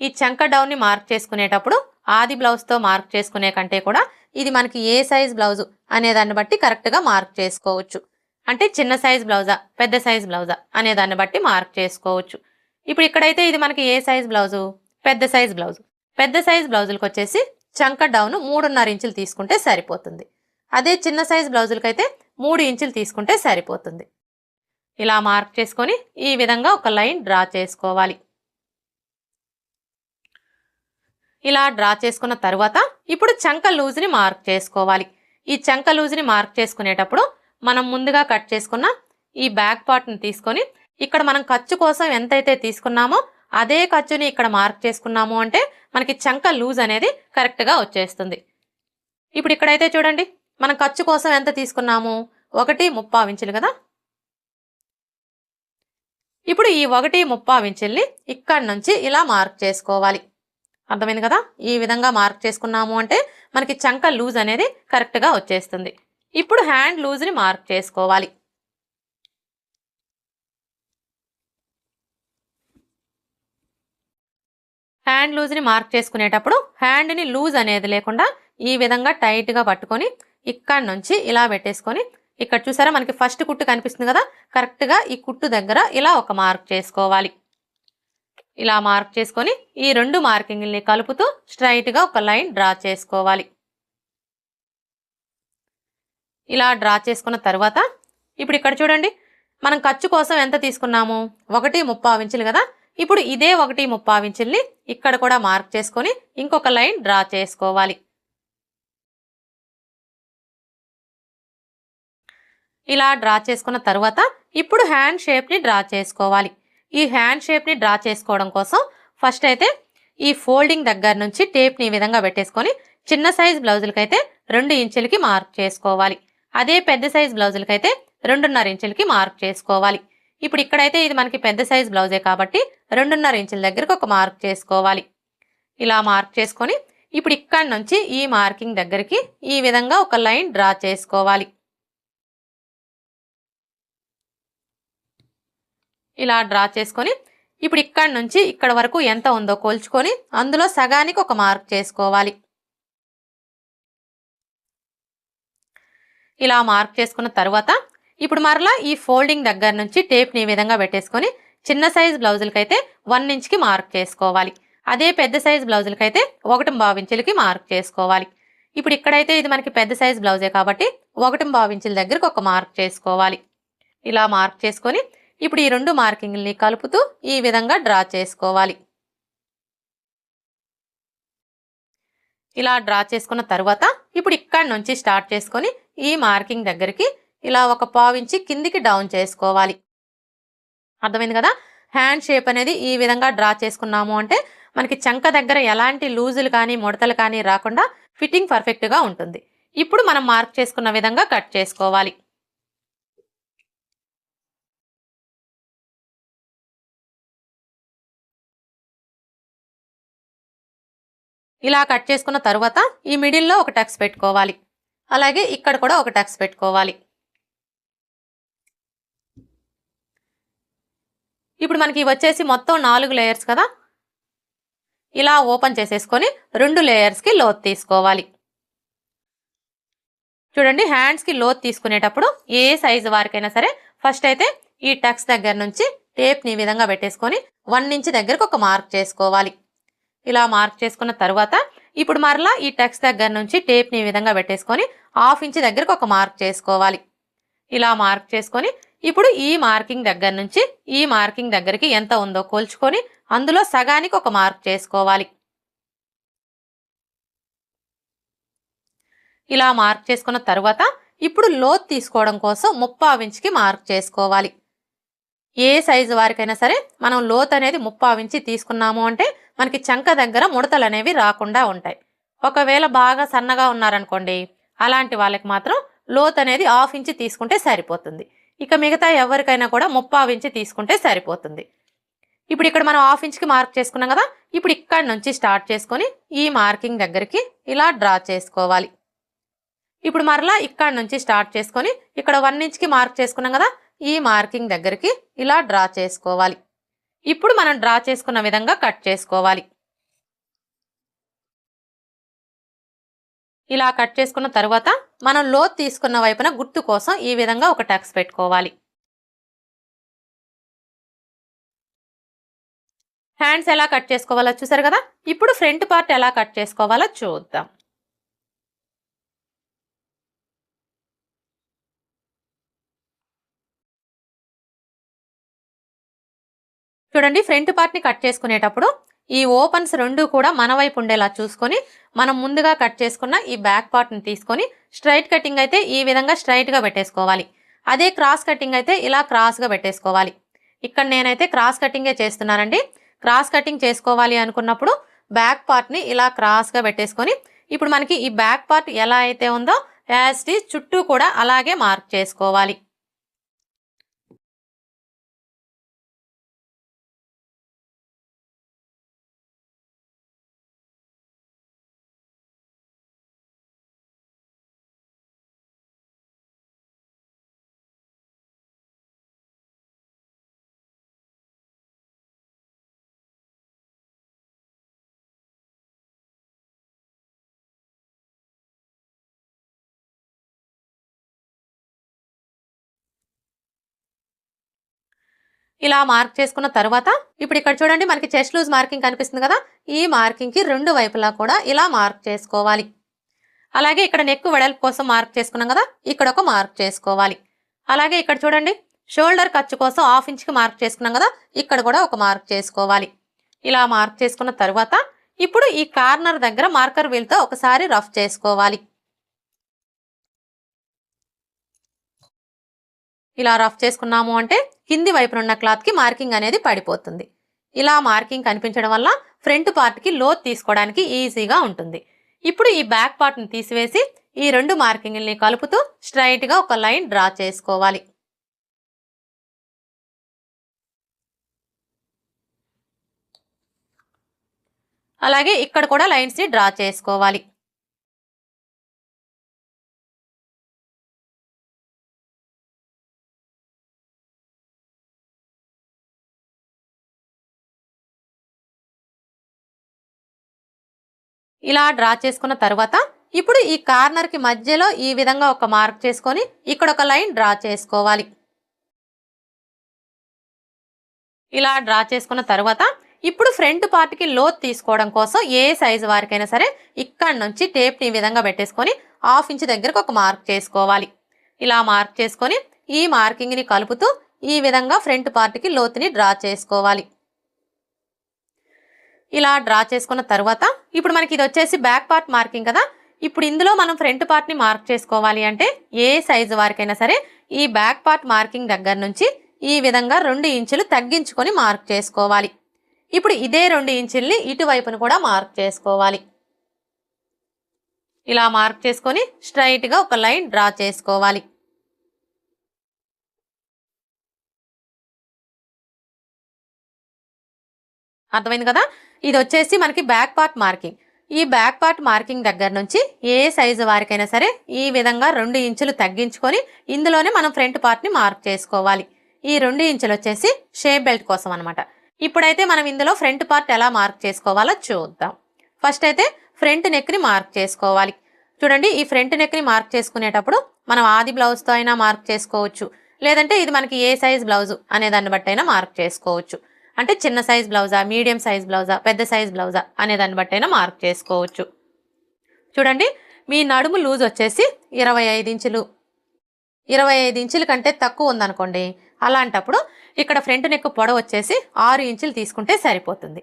ఈ చంక డౌన్ని మార్క్ చేసుకునేటప్పుడు ఆది బ్లౌజ్తో మార్క్ చేసుకునే కంటే కూడా ఇది మనకి ఏ సైజ్ బ్లౌజు అనేదాన్ని బట్టి కరెక్ట్గా మార్క్ చేసుకోవచ్చు. అంటే చిన్న సైజ్ బ్లౌజా పెద్ద సైజ్ బ్లౌజా అనేదాన్ని బట్టి మార్క్ చేసుకోవచ్చు. ఇప్పుడు ఇక్కడైతే ఇది మనకి ఏ సైజ్ బ్లౌజు, పెద్ద సైజ్ బ్లౌజు. పెద్ద సైజ్ బ్లౌజులకు వచ్చేసి చంక డౌన్ 3.5 ఇంచులు తీసుకుంటే సరిపోతుంది. అదే చిన్న సైజ్ బ్లౌజులకైతే 3 ఇంచులు తీసుకుంటే సరిపోతుంది. ఇలా మార్క్ చేసుకొని ఈ విధంగా ఒక లైన్ డ్రా చేసుకోవాలి. ఇలా డ్రా చేసుకున్న తర్వాత ఇప్పుడు చంక లూజ్ని మార్క్ చేసుకోవాలి. ఈ చంక లూజ్ని మార్క్ చేసుకునేటప్పుడు మనం ముందుగా కట్ చేసుకున్న ఈ బ్యాక్ పార్ట్ని తీసుకొని ఇక్కడ మనం ఖర్చు కోసం ఎంతైతే తీసుకున్నామో అదే ఖర్చుని ఇక్కడ మార్క్ చేసుకున్నాము అంటే మనకి చంక లూజ్ అనేది కరెక్ట్గా వచ్చేస్తుంది. ఇప్పుడు ఇక్కడైతే చూడండి మనం ఖర్చు కోసం ఎంత తీసుకున్నాము, 1.35 ఇంచులు కదా. ఇప్పుడు ఈ 1.35 ఇంచుల్ని ఇక్కడ నుంచి ఇలా మార్క్ చేసుకోవాలి. అర్థమైంది కదా, ఈ విధంగా మార్క్ చేసుకున్నాము అంటే మనకి చంక లూజ్ అనేది కరెక్ట్గా వచ్చేస్తుంది. ఇప్పుడు హ్యాండ్ లూజ్ని మార్క్ చేసుకోవాలి. హ్యాండ్ లూజ్ని మార్క్ చేసుకునేటప్పుడు హ్యాండ్ని లూజ్ అనేది లేకుండా ఈ విధంగా టైట్గా పట్టుకొని ఇక్కడ నుంచి ఇలా పెట్టేసుకొని ఇక్కడ చూసారా మనకి ఫస్ట్ కుట్టు కనిపిస్తుంది కదా, కరెక్ట్గా ఈ కుట్టు దగ్గర ఇలా ఒక మార్క్ చేసుకోవాలి. ఇలా మార్క్ చేసుకొని ఈ 2 మార్కింగ్ని కలుపుతూ స్ట్రైట్గా ఒక లైన్ డ్రా చేసుకోవాలి. ఇలా డ్రా చేసుకున్న తర్వాత ఇప్పుడు ఇక్కడ చూడండి మనం ఖర్చు కోసం ఎంత తీసుకున్నాము, 1.35 ఇంచులు కదా. ఇప్పుడు ఇదే 1.35 ఇంచుల్ని ఇక్కడ కూడా మార్క్ చేసుకొని ఇంకొక లైన్ డ్రా చేసుకోవాలి. ఇలా డ్రా చేసుకున్న తర్వాత ఇప్పుడు హ్యాండ్ షేప్ని డ్రా చేసుకోవాలి. ఈ హ్యాండ్ షేప్ని డ్రా చేసుకోవడం కోసం ఫస్ట్ అయితే ఈ ఫోల్డింగ్ దగ్గర నుంచి టేప్ని ఈ విధంగా పెట్టేసుకొని చిన్న సైజ్ బ్లౌజులకైతే 2 ఇంచులకి మార్క్ చేసుకోవాలి. అదే పెద్ద సైజ్ బ్లౌజులకైతే 2.5 ఇంచులకి మార్క్ చేసుకోవాలి. ఇప్పుడు ఇక్కడైతే ఇది మనకి పెద్ద సైజ్ బ్లౌజే కాబట్టి 2.5 ఇంచుల దగ్గరకు ఒక మార్క్ చేసుకోవాలి. ఇలా మార్క్ చేసుకొని ఇప్పుడు ఇక్కడ నుంచి ఈ మార్కింగ్ దగ్గరికి ఈ విధంగా ఒక లైన్ డ్రా చేసుకోవాలి. ఇలా డ్రా చేసుకొని ఇప్పుడు ఇక్కడ నుంచి ఇక్కడ వరకు ఎంత ఉందో కొలుచుకొని అందులో సగానికి ఒక మార్క్ చేసుకోవాలి. ఇలా మార్క్ చేసుకున్న తర్వాత ఇప్పుడు మరలా ఈ ఫోల్డింగ్ దగ్గర నుంచి టేప్ని ఈ విధంగా పెట్టేసుకొని చిన్న సైజ్ బ్లౌజులకైతే 1 ఇంచ్కి మార్క్ చేసుకోవాలి. అదే పెద్ద సైజ్ బ్లౌజులకైతే 1.25 ఇంచులకి మార్క్ చేసుకోవాలి. ఇప్పుడు ఇక్కడైతే ఇది మనకి పెద్ద సైజ్ బ్లౌజే కాబట్టి 1.25 ఇంచుల దగ్గరకు ఒక మార్క్ చేసుకోవాలి. ఇలా మార్క్ చేసుకొని ఇప్పుడు ఈ 2 మార్కింగ్ని కలుపుతూ ఈ విధంగా డ్రా చేసుకోవాలి. ఇలా డ్రా చేసుకున్న తర్వాత ఇప్పుడు ఇక్కడ నుంచి స్టార్ట్ చేసుకొని ఈ మార్కింగ్ దగ్గరికి ఇలా ఒక 1/4 ఇంచ్ కిందికి డౌన్ చేసుకోవాలి. అర్థమైంది కదా, హ్యాండ్ షేప్ అనేది ఈ విధంగా డ్రా చేసుకున్నాము అంటే మనకి చంక దగ్గర ఎలాంటి లూజులు కానీ ముడతలు కానీ రాకుండా ఫిట్టింగ్ పర్ఫెక్ట్గా ఉంటుంది. ఇప్పుడు మనం మార్క్ చేసుకున్న విధంగా కట్ చేసుకోవాలి. ఇలా కట్ చేసుకున్న తర్వాత ఈ మిడిల్లో ఒక టక్స్ పెట్టుకోవాలి. అలాగే ఇక్కడ కూడా ఒక టక్స్ పెట్టుకోవాలి. ఇప్పుడు మనకి వచ్చేసి మొత్తం 4 లేయర్స్ కదా. ఇలా ఓపెన్ చేసేసుకొని 2 లేయర్స్కి లోత్ తీసుకోవాలి. చూడండి హ్యాండ్స్కి లోత్ తీసుకునేటప్పుడు ఏ సైజు వారికైనా సరే ఫస్ట్ అయితే ఈ టక్స్ దగ్గర నుంచి టేప్ని ఈ విధంగా పెట్టేసుకొని 1 ఇంచ్ దగ్గరకు ఒక మార్క్ చేసుకోవాలి. ఇలా మార్క్ చేసుకున్న తర్వాత ఇప్పుడు మరలా ఈ టక్స్ దగ్గర నుంచి టేప్ని ఈ విధంగా పెట్టేసుకొని 1/2 ఇంచ్ దగ్గరకు ఒక మార్క్ చేసుకోవాలి. ఇలా మార్క్ చేసుకొని ఇప్పుడు ఈ మార్కింగ్ దగ్గర నుంచి ఈ మార్కింగ్ దగ్గరికి ఎంత ఉందో కోల్చుకొని అందులో సగానికి ఒక మార్క్ చేసుకోవాలి. ఇలా మార్క్ చేసుకున్న తర్వాత ఇప్పుడు లోతు తీసుకోవడం కోసం 3/4 ఇంచుకి మార్క్ చేసుకోవాలి. ఏ సైజు వారికైనా సరే మనం లోతు అనేది 3/4 ఇంచి తీసుకున్నాము అంటే మనకి చంక దగ్గర ముడతలు అనేవి రాకుండా ఉంటాయి. ఒకవేళ బాగా సన్నగా ఉన్నారనుకోండి, అలాంటి వాళ్ళకి మాత్రం లోతు అనేది 1/2 ఇంచి తీసుకుంటే సరిపోతుంది. ఇక మిగతా ఎవరికైనా కూడా 3/4 ఇంచి తీసుకుంటే సరిపోతుంది. ఇప్పుడు ఇక్కడ మనం 1/2 ఇంచుకి మార్క్ చేసుకున్నాం కదా, ఇప్పుడు ఇక్కడ నుంచి స్టార్ట్ చేసుకొని ఈ మార్కింగ్ దగ్గరికి ఇలా డ్రా చేసుకోవాలి. ఇప్పుడు మరలా ఇక్కడ నుంచి స్టార్ట్ చేసుకొని ఇక్కడ 1 ఇంచుకి మార్క్ చేసుకున్నాం కదా, ఈ మార్కింగ్ దగ్గరికి ఇలా డ్రా చేసుకోవాలి. ఇప్పుడు మనం డ్రా చేసుకున్న విధంగా కట్ చేసుకోవాలి. ఇలా కట్ చేసుకున్న తర్వాత మనం లోతు తీసుకున్న వైపున గుర్తు కోసం ఈ విధంగా ఒక టక్స్ పెట్టుకోవాలి. హ్యాండ్స్ ఎలా కట్ చేసుకోవాలో చూసారు కదా, ఇప్పుడు ఫ్రంట్ పార్ట్ ఎలా కట్ చేసుకోవాలో చూద్దాం. చూడండి, ఫ్రంట్ పార్ట్ని కట్ చేసుకునేటప్పుడు ఈ ఓపెన్స్ రెండు కూడా మన వైపు ఉండేలా చూసుకొని మనం ముందుగా కట్ చేసుకున్న ఈ బ్యాక్ పార్ట్ని తీసుకొని స్ట్రైట్ కటింగ్ అయితే ఈ విధంగా స్ట్రైట్గా పెట్టేసుకోవాలి. అదే క్రాస్ కటింగ్ అయితే ఇలా క్రాస్గా పెట్టేసుకోవాలి. ఇక్కడ నేనైతే క్రాస్ కటింగే చేస్తున్నానండి. క్రాస్ కటింగ్ చేసుకోవాలి అనుకున్నప్పుడు బ్యాక్ పార్ట్ని ఇలా క్రాస్గా పెట్టేసుకొని ఇప్పుడు మనకి ఈ బ్యాక్ పార్ట్ ఎలా అయితే ఉందో యాజ్ ఇట్ ఈజ్ చుట్టూ కూడా అలాగే మార్క్ చేసుకోవాలి. ఇలా మార్క్ చేసుకున్న తర్వాత ఇప్పుడు ఇక్కడ చూడండి మనకి చెస్ట్ లూజ్ మార్కింగ్ కనిపిస్తుంది కదా, ఈ మార్కింగ్కి రెండు వైపులా కూడా ఇలా మార్క్ చేసుకోవాలి. అలాగే ఇక్కడ నెక్ వెడల్పు కోసం మార్క్ చేసుకున్నాం కదా, ఇక్కడ ఒక మార్క్ చేసుకోవాలి. అలాగే ఇక్కడ చూడండి షోల్డర్ ఖర్చు కోసం 1/2 ఇంచుకి మార్క్ చేసుకున్నాం కదా, ఇక్కడ కూడా ఒక మార్క్ చేసుకోవాలి. ఇలా మార్క్ చేసుకున్న తర్వాత ఇప్పుడు ఈ కార్నర్ దగ్గర మార్కర్ వీల్తో ఒకసారి రఫ్ చేసుకోవాలి. ఇలా రఫ్ చేసుకున్నాము అంటే కింది వైపున ఉన్న క్లాత్కి మార్కింగ్ అనేది పడిపోతుంది. ఇలా మార్కింగ్ కనిపించడం వల్ల ఫ్రంట్ పార్ట్కి లోతు తీసుకోవడానికి ఈజీగా ఉంటుంది. ఇప్పుడు ఈ బ్యాక్ పార్ట్ని తీసివేసి ఈ రెండు మార్కింగ్ని కలుపుతూ స్ట్రైట్గా ఒక లైన్ డ్రా చేసుకోవాలి. అలాగే ఇక్కడ కూడా లైన్స్ని డ్రా చేసుకోవాలి. ఇలా డ్రా చేసుకున్న తర్వాత ఇప్పుడు ఈ కార్నర్కి మధ్యలో ఈ విధంగా ఒక మార్క్ చేసుకొని ఇక్కడ ఒక లైన్ డ్రా చేసుకోవాలి. ఇలా డ్రా చేసుకున్న తర్వాత ఇప్పుడు ఫ్రంట్ పార్ట్కి లోతు తీసుకోవడం కోసం ఏ సైజు వారికైనా సరే ఇక్కడ నుంచి టేప్ని ఈ విధంగా పెట్టేసుకొని 1/2 ఇంచ్ దగ్గరకు ఒక మార్క్ చేసుకోవాలి. ఇలా మార్క్ చేసుకొని ఈ మార్కింగ్ని కలుపుతూ ఈ విధంగా ఫ్రంట్ పార్ట్కి లోతుని డ్రా చేసుకోవాలి. ఇలా డ్రా చేసుకున్న తర్వాత ఇప్పుడు మనకి ఇది వచ్చేసి బ్యాక్ పార్ట్ మార్కింగ్ కదా, ఇప్పుడు ఇందులో మనం ఫ్రంట్ పార్ట్ని మార్క్ చేసుకోవాలి అంటే ఏ సైజు వారికైనా సరే ఈ బ్యాక్ పార్ట్ మార్కింగ్ దగ్గర నుంచి ఈ విధంగా 2 ఇంచులు తగ్గించుకొని మార్క్ చేసుకోవాలి. ఇప్పుడు ఇదే 2 ఇంచుల్ని ఇటువైపును కూడా మార్క్ చేసుకోవాలి. ఇలా మార్క్ చేసుకొని స్ట్రైట్గా ఒక లైన్ డ్రా చేసుకోవాలి. అర్థమైంది కదా, ఇది వచ్చేసి మనకి బ్యాక్ పార్ట్ మార్కింగ్. ఈ బ్యాక్ పార్ట్ మార్కింగ్ దగ్గర నుంచి ఏ సైజు వారికైనా సరే ఈ విధంగా 2 ఇంచులు తగ్గించుకొని ఇందులోనే మనం ఫ్రంట్ పార్ట్ని మార్క్ చేసుకోవాలి. ఈ 2 ఇంచులు వచ్చేసి షేప్ బెల్ట్ కోసం అనమాట. ఇప్పుడైతే మనం ఇందులో ఫ్రంట్ పార్ట్ ఎలా మార్క్ చేసుకోవాలో చూద్దాం. ఫస్ట్ అయితే ఫ్రంట్ నెక్ని మార్క్ చేసుకోవాలి. చూడండి, ఈ ఫ్రంట్ నెక్ని మార్క్ చేసుకునేటప్పుడు మనం ఆది బ్లౌజ్తో అయినా మార్క్ చేసుకోవచ్చు, లేదంటే ఇది మనకి ఏ సైజ్ బ్లౌజు అనే దాన్ని బట్టి అయినా మార్క్ చేసుకోవచ్చు. అంటే చిన్న సైజ్ బ్లౌజా, మీడియం సైజ్ బ్లౌజా, పెద్ద సైజ్ బ్లౌజా అనే దాన్ని బట్టి అయినా మార్క్ చేసుకోవచ్చు. చూడండి, మీ నడుము లూజ్ వచ్చేసి 25 ఇంచులు, 25 ఇంచుల కంటే తక్కువ ఉందనుకోండి, అలాంటప్పుడు ఇక్కడ ఫ్రంట్ నెక్ పొడవు వచ్చేసి 6 ఇంచులు తీసుకుంటే సరిపోతుంది.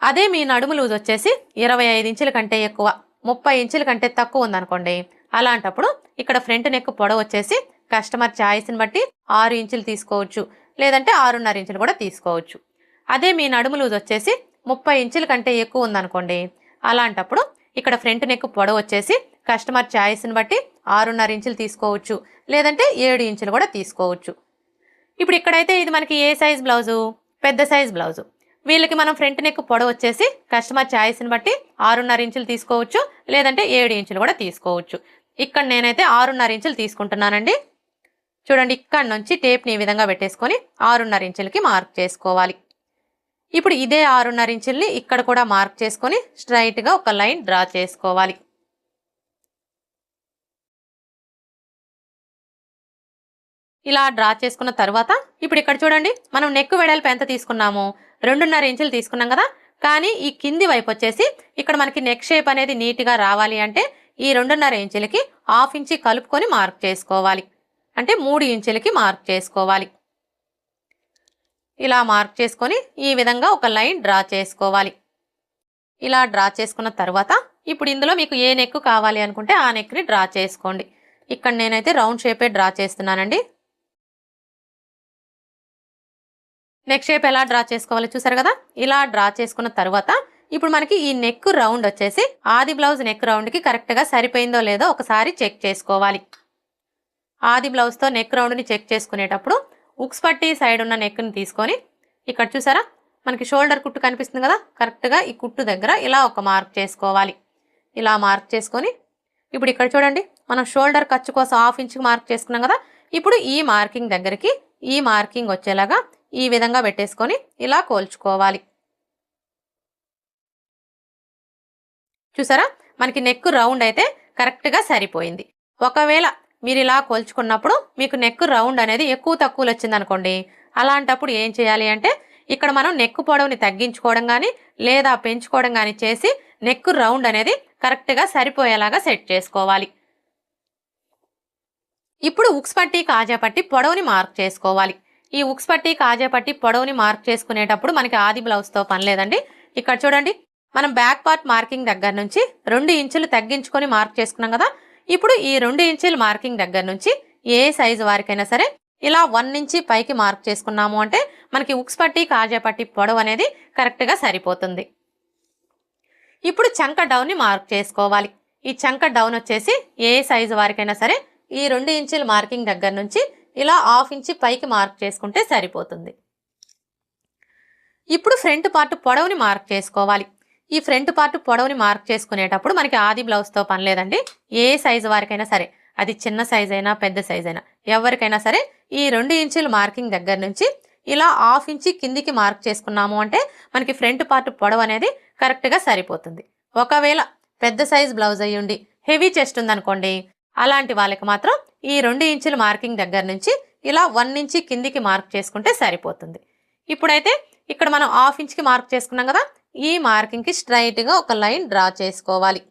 అదే మీ నడుము లూజ్ వచ్చేసి 25 ఇంచుల కంటే ఎక్కువ, 30 ఇంచుల కంటే తక్కువ ఉందనుకోండి, అలాంటప్పుడు ఇక్కడ ఫ్రంట్ నెక్ పొడవు వచ్చేసి కస్టమర్ ఛాయిస్ని బట్టి 6 ఇంచులు తీసుకోవచ్చు, లేదంటే 6.5 ఇంచులు కూడా తీసుకోవచ్చు. అదే మీ నడుము లూజ్ వచ్చేసి 30 ఇంచుల కంటే ఎక్కువ ఉందనుకోండి, అలాంటప్పుడు ఇక్కడ ఫ్రంట్ నెక్ పొడవు వచ్చేసి కస్టమర్ ఛాయిస్ని బట్టి 6.5 ఇంచులు తీసుకోవచ్చు, లేదంటే 7 ఇంచులు కూడా తీసుకోవచ్చు. ఇప్పుడు ఇక్కడైతే ఇది మనకి ఏ సైజ్ బ్లౌజు, పెద్ద సైజ్ బ్లౌజు. వీళ్ళకి మనం ఫ్రంట్ నెక్ పొడవు వచ్చేసి కస్టమర్ ఛాయిస్ని బట్టి 6.5 ఇంచులు తీసుకోవచ్చు, లేదంటే 7 ఇంచులు కూడా తీసుకోవచ్చు. ఇక్కడ నేనైతే 6.5 ఇంచులు తీసుకుంటున్నానండి. చూడండి, ఇక్కడ నుంచి టేప్ని ఈ విధంగా పెట్టేసుకొని 6.5 ఇంచులకి మార్క్ చేసుకోవాలి. ఇప్పుడు ఇదే 6.5 ఇంచుల్ని ఇక్కడ కూడా మార్క్ చేసుకొని స్ట్రైట్గా ఒక లైన్ డ్రా చేసుకోవాలి. ఇలా డ్రా చేసుకున్న తర్వాత ఇప్పుడు ఇక్కడ చూడండి, మనం నెక్ వెడల్పు ఎంత తీసుకున్నాము, 2.5 ఇంచులు తీసుకున్నాం కదా. కానీ ఈ కింది వైపు వచ్చేసి ఇక్కడ మనకి నెక్ షేప్ అనేది నీట్గా రావాలి అంటే ఈ 2.5 ఇంచులకి 1/2 ఇంచి కలుపుకొని మార్క్ చేసుకోవాలి. అంటే 3 ఇంచులకి మార్క్ చేసుకోవాలి. ఇలా మార్క్ చేసుకొని ఈ విధంగా ఒక లైన్ డ్రా చేసుకోవాలి. ఇలా డ్రా చేసుకున్న తర్వాత ఇప్పుడు ఇందులో మీకు ఏ నెక్ కావాలి అనుకుంటే ఆ నెక్ని డ్రా చేసుకోండి. ఇక్కడ నేనైతే రౌండ్ షేపే డ్రా చేస్తున్నానండి. నెక్ షేప్ ఎలా డ్రా చేసుకోవాలో చూసారు కదా. ఇలా డ్రా చేసుకున్న తర్వాత ఇప్పుడు మనకి ఈ నెక్ రౌండ్ వచ్చేసి ఆది బ్లౌజ్ నెక్ రౌండ్కి కరెక్ట్గా సరిపోయిందో లేదో ఒకసారి చెక్ చేసుకోవాలి. ఆది బ్లౌజ్తో నెక్ రౌండ్ని చెక్ చేసుకునేటప్పుడు ఉక్స్ పట్టి సైడ్ ఉన్న నెక్ని తీసుకొని ఇక్కడ చూసారా మనకి షోల్డర్ కుట్టు కనిపిస్తుంది కదా, కరెక్ట్గా ఈ కుట్టు దగ్గర ఇలా ఒక మార్క్ చేసుకోవాలి. ఇలా మార్క్ చేసుకొని ఇప్పుడు ఇక్కడ చూడండి, మనం షోల్డర్ ఖర్చు కోసం 1/2 ఇంచుకి మార్క్ చేసుకున్నాం కదా. ఇప్పుడు ఈ మార్కింగ్ దగ్గరికి ఈ మార్కింగ్ వచ్చేలాగా ఈ విధంగా పెట్టేసుకొని ఇలా కోల్చుకోవాలి. చూసారా మనకి నెక్ రౌండ్ అయితే కరెక్ట్గా సరిపోయింది. ఒకవేళ మీరు ఇలా కొలుచుకున్నప్పుడు మీకు నెక్ రౌండ్ అనేది ఎక్కువ తక్కువలు వచ్చిందనుకోండి, అలాంటప్పుడు ఏం చేయాలి అంటే ఇక్కడ మనం నెక్ పొడవుని తగ్గించుకోవడం కానీ లేదా పెంచుకోవడం కానీ చేసి నెక్ రౌండ్ అనేది కరెక్ట్గా సరిపోయేలాగా సెట్ చేసుకోవాలి. ఇప్పుడు ఉక్స్ పట్టి కాజా పట్టి పొడవుని మార్క్ చేసుకోవాలి. ఈ ఉక్స్ పట్టి కాజా పట్టి పొడవుని మార్క్ చేసుకునేటప్పుడు మనకి ఆది బ్లౌజ్తో పని లేదండి. ఇక్కడ చూడండి, మనం బ్యాక్ పార్ట్ మార్కింగ్ దగ్గర నుంచి 2 ఇంచులు తగ్గించుకొని మార్క్ చేసుకున్నాం కదా. ఇప్పుడు ఈ 2 ఇంచుల మార్కింగ్ దగ్గర నుంచి ఏ సైజు వారికైనా సరే ఇలా 1 ఇంచి పైకి మార్క్ చేసుకున్నాము అంటే మనకి ఉక్స్ పట్టి కాజా పట్టి పొడవు అనేది కరెక్ట్గా సరిపోతుంది. ఇప్పుడు చంక డౌన్ని మార్క్ చేసుకోవాలి. ఈ చంక డౌన్ వచ్చేసి ఏ సైజు వారికైనా సరే ఈ 2 ఇంచుల మార్కింగ్ దగ్గర నుంచి ఇలా 1/2 ఇంచి పైకి మార్క్ చేసుకుంటే సరిపోతుంది. ఇప్పుడు ఫ్రంట్ పార్ట్ పొడవుని మార్క్ చేసుకోవాలి. ఈ ఫ్రంట్ పార్ట్ పొడవుని మార్క్ చేసుకునేటప్పుడు మనకి ఆది బ్లౌజ్తో పని లేదండి. ఏ సైజు వారికైనా సరే, అది చిన్న సైజ్ అయినా పెద్ద సైజ్ అయినా ఎవరికైనా సరే ఈ 2 ఇంచుల మార్కింగ్ దగ్గర నుంచి ఇలా 1/2 ఇంచి కిందికి మార్క్ చేసుకున్నాము అంటే మనకి ఫ్రంట్ పార్ట్ పొడవు అనేది కరెక్ట్గా సరిపోతుంది. ఒకవేళ పెద్ద సైజ్ బ్లౌజ్ అయ్యుండి హెవీ చెస్ట్ ఉందనుకోండి, అలాంటి వాళ్ళకి మాత్రం ఈ 2 ఇంచుల మార్కింగ్ దగ్గర నుంచి ఇలా 1 ఇంచి కిందికి మార్క్ చేసుకుంటే సరిపోతుంది. ఇప్పుడైతే ఇక్కడ మనం 1/2 ఇంచ్కి మార్క్ చేసుకున్నాం కదా, ఈ మార్కింగ్కి స్ట్రైట్గా ఒక లైన్ డ్రా చేసుకోవాలి.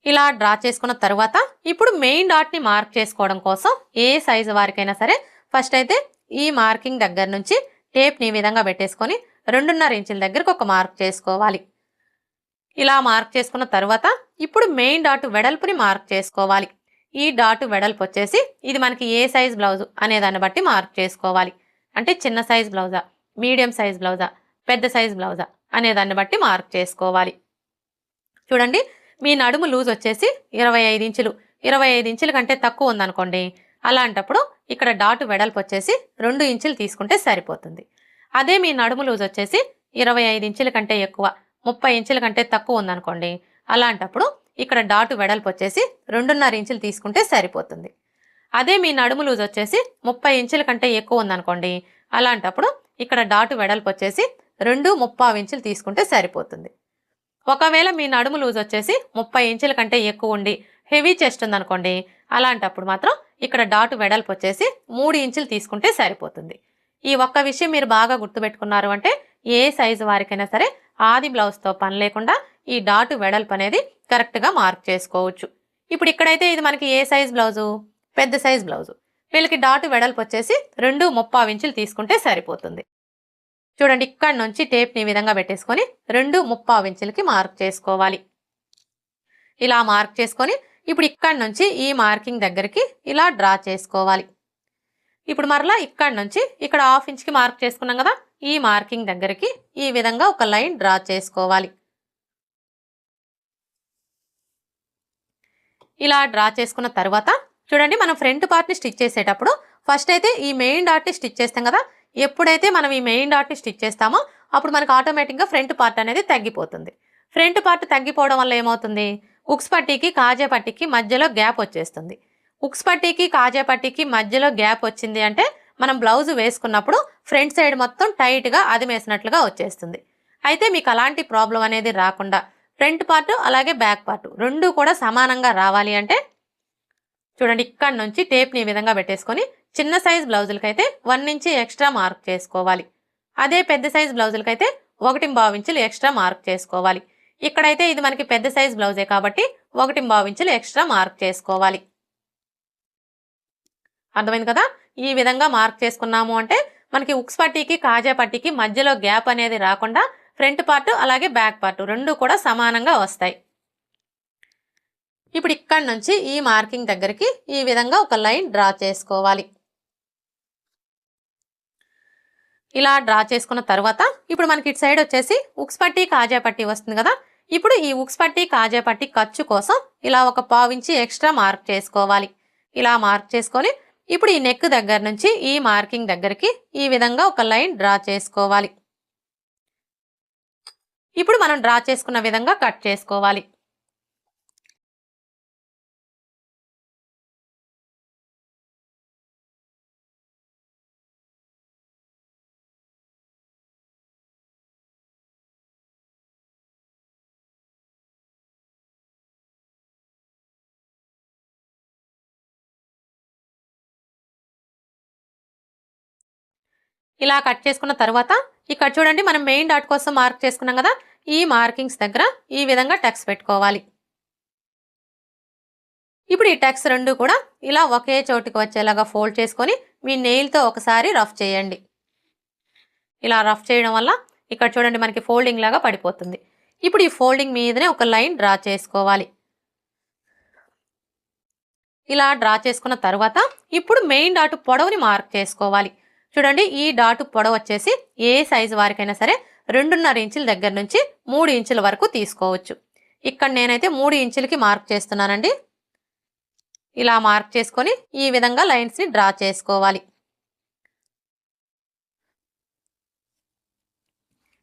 ఇలా డ్రా చేసుకున్న తర్వాత ఇప్పుడు మెయిన్ డాట్ని మార్క్ చేసుకోవడం కోసం ఏ సైజు వారికైనా సరే ఫస్ట్ అయితే ఈ మార్కింగ్ దగ్గర నుంచి టేప్ని ఈ విధంగా పెట్టేసుకొని 2.5 ఇంచుల దగ్గరకు ఒక మార్క్ చేసుకోవాలి. ఇలా మార్క్ చేసుకున్న తర్వాత ఇప్పుడు మెయిన్ డాట్ వెడల్పుని మార్క్ చేసుకోవాలి. ఈ డాట్ వెడల్పు వచ్చేసి ఇది మనకి ఏ సైజ్ బ్లౌజు అనే దాన్ని బట్టి మార్క్ చేసుకోవాలి. అంటే చిన్న సైజ్ బ్లౌజా, మీడియం సైజ్ బ్లౌజా, పెద్ద సైజ్ బ్లౌజా అనే దాన్ని బట్టి మార్క్ చేసుకోవాలి. చూడండి, మీ నడుము లూజ్ వచ్చేసి 25 ఇంచులు, 25 ఇంచుల కంటే తక్కువ ఉందనుకోండి, అలాంటప్పుడు ఇక్కడ డాట్ వెడల్పు వచ్చేసి 2 ఇంచులు తీసుకుంటే సరిపోతుంది. అదే మీ నడుము లూజ్ వచ్చేసి 25 ఇంచుల కంటే ఎక్కువ, 30 ఇంచుల కంటే తక్కువ ఉందనుకోండి, అలాంటప్పుడు ఇక్కడ డాట్ వెడల్పు వచ్చేసి 2.5 ఇంచులు తీసుకుంటే సరిపోతుంది. అదే మీ నడుము లూజ్ వచ్చేసి 30 ఇంచుల కంటే ఎక్కువ ఉందనుకోండి, అలాంటప్పుడు ఇక్కడ డాట్ వెడల్పు వచ్చేసి 2.25 ఇంచులు తీసుకుంటే సరిపోతుంది. ఒకవేళ మీ నడుము లూజ్ వచ్చేసి 30 ఇంచుల కంటే ఎక్కువ ఉండి హెవీ చెస్ట్ ఉందనుకోండి, అలాంటప్పుడు మాత్రం ఇక్కడ డాట్ వెడల్పు వచ్చేసి 3 ఇంచులు తీసుకుంటే సరిపోతుంది. ఈ ఒక్క విషయం మీరు బాగా గుర్తుపెట్టుకున్నారు అంటే ఏ సైజు వారికైనా సరే ఆది బ్లౌజ్తో పని లేకుండా ఈ డాటు వెడల్పు అనేది కరెక్ట్గా మార్క్ చేసుకోవచ్చు. ఇప్పుడు ఇక్కడైతే ఇది మనకి ఏ సైజ్ బ్లౌజు, పెద్ద సైజ్ బ్లౌజు. వీళ్ళకి డాటు వెడల్పు వచ్చేసి 2.35 ఇంచులు తీసుకుంటే సరిపోతుంది. చూడండి, ఇక్కడ నుంచి టేప్ని ఈ విధంగా పెట్టేసుకొని 2.35 ఇంచులకి మార్క్ చేసుకోవాలి. ఇలా మార్క్ చేసుకొని ఇప్పుడు ఇక్కడ నుంచి ఈ మార్కింగ్ దగ్గరికి ఇలా డ్రా చేసుకోవాలి. ఇప్పుడు మరలా ఇక్కడ నుంచి ఇక్కడ 1/2 ఇంచ్కి మార్క్ చేసుకున్నాం కదా, ఈ మార్కింగ్ దగ్గరికి ఈ విధంగా ఒక లైన్ డ్రా చేసుకోవాలి. ఇలా డ్రా చేసుకున్న తర్వాత చూడండి, మనం ఫ్రంట్ పార్ట్ని స్టిచ్ చేసేటప్పుడు ఫస్ట్ అయితే ఈ మెయిన్ డాట్ని స్టిచ్ చేస్తాం కదా. ఎప్పుడైతే మనం ఈ మెయిన్ డాట్ని స్టిచ్ చేస్తామో అప్పుడు మనకు ఆటోమేటిక్గా ఫ్రంట్ పార్ట్ అనేది తగ్గిపోతుంది. ఫ్రంట్ పార్ట్ తగ్గిపోవడం వల్ల ఏమవుతుంది, ఉక్స్ పట్టీకి కాజా పట్టీకి మధ్యలో గ్యాప్ వచ్చేస్తుంది. ఉక్స్ పట్టీకి కాజా పట్టీకి మధ్యలో గ్యాప్ వచ్చింది అంటే మనం బ్లౌజ్ వేసుకున్నప్పుడు ఫ్రంట్ సైడ్ మొత్తం టైట్గా అదిమేసినట్లుగా వచ్చేస్తుంది. అయితే మీకు అలాంటి ప్రాబ్లం అనేది రాకుండా ఫ్రంట్ పార్ట్ అలాగే బ్యాక్ పార్ట్ రెండు కూడా సమానంగా రావాలి అంటే చూడండి, ఇక్కడ నుంచి టేప్ని ఈ విధంగా పెట్టేసుకొని చిన్న సైజ్ బ్లౌజులకైతే 1 ఇంచ్ ఎక్స్ట్రా మార్క్ చేసుకోవాలి. అదే పెద్ద సైజ్ బ్లౌజులకైతే 1.25 ఇంచులు ఎక్స్ట్రా మార్క్ చేసుకోవాలి. ఇక్కడైతే ఇది మనకి పెద్ద సైజ్ బ్లౌజే కాబట్టి 1.25 ఇంచులు ఎక్స్ట్రా మార్క్ చేసుకోవాలి. అర్థమైంది కదా. ఈ విధంగా మార్క్ చేసుకున్నాము అంటే మనకి ఉక్స్ పట్టీకి కాజా పట్టీకి మధ్యలో గ్యాప్ అనేది రాకుండా ఫ్రంట్ పార్ట్ అలాగే బ్యాక్ పార్ట్ రెండు కూడా సమానంగా వస్తాయి. ఇప్పుడు ఇక్కడ నుంచి ఈ మార్కింగ్ దగ్గరికి ఈ విధంగా ఒక లైన్ డ్రా చేసుకోవాలి. ఇలా డ్రా చేసుకున్న తర్వాత ఇప్పుడు మనకి ఇటు సైడ్ వచ్చేసి ఉక్స్ పట్టీ కాజా పట్టీ వస్తుంది కదా. ఇప్పుడు ఈ ఉక్స్ పట్టీ కాజా పట్టీ ఖర్చు కోసం ఇలా ఒక 1/4 ఇంచ్ ఎక్స్ట్రా మార్క్ చేసుకోవాలి. ఇలా మార్క్ చేసుకొని ఇప్పుడు ఈ నెక్ దగ్గర నుంచి ఈ మార్కింగ్ దగ్గరికి ఈ విధంగా ఒక లైన్ డ్రా చేసుకోవాలి. ఇప్పుడు మనం డ్రా చేసుకున్న విధంగా కట్ చేసుకోవాలి. ఇలా కట్ చేసుకున్న తర్వాత ఇక్కడ చూడండి, మనం మెయిన్ డాట్ కోసం మార్క్ చేసుకున్నాం కదా, ఈ మార్కింగ్స్ దగ్గర ఈ విధంగా టక్స్ పెట్టుకోవాలి. ఇప్పుడు ఈ టక్స్ రెండు కూడా ఇలా ఒకే చోటుకి వచ్చేలాగా ఫోల్డ్ చేసుకొని మీ నెయిల్తో ఒకసారి రఫ్ చేయండి. ఇలా రఫ్ చేయడం వల్ల ఇక్కడ చూడండి మనకి ఫోల్డింగ్ లాగా పడిపోతుంది. ఇప్పుడు ఈ ఫోల్డింగ్ మీదనే ఒక లైన్ డ్రా చేసుకోవాలి. ఇలా డ్రా చేసుకున్న తర్వాత ఇప్పుడు మెయిన్ డాట్ పొడవుని మార్క్ చేసుకోవాలి. చూడండి, ఈ డాటు పొడవు వచ్చేసి ఏ సైజు వారికైనా సరే 2.5 ఇంచుల దగ్గర నుంచి 3 ఇంచుల వరకు తీసుకోవచ్చు. ఇక్కడ నేనైతే 3 ఇంచులకి మార్క్ చేస్తున్నానండి. ఇలా మార్క్ చేసుకొని ఈ విధంగా లైన్స్ని డ్రా చేసుకోవాలి.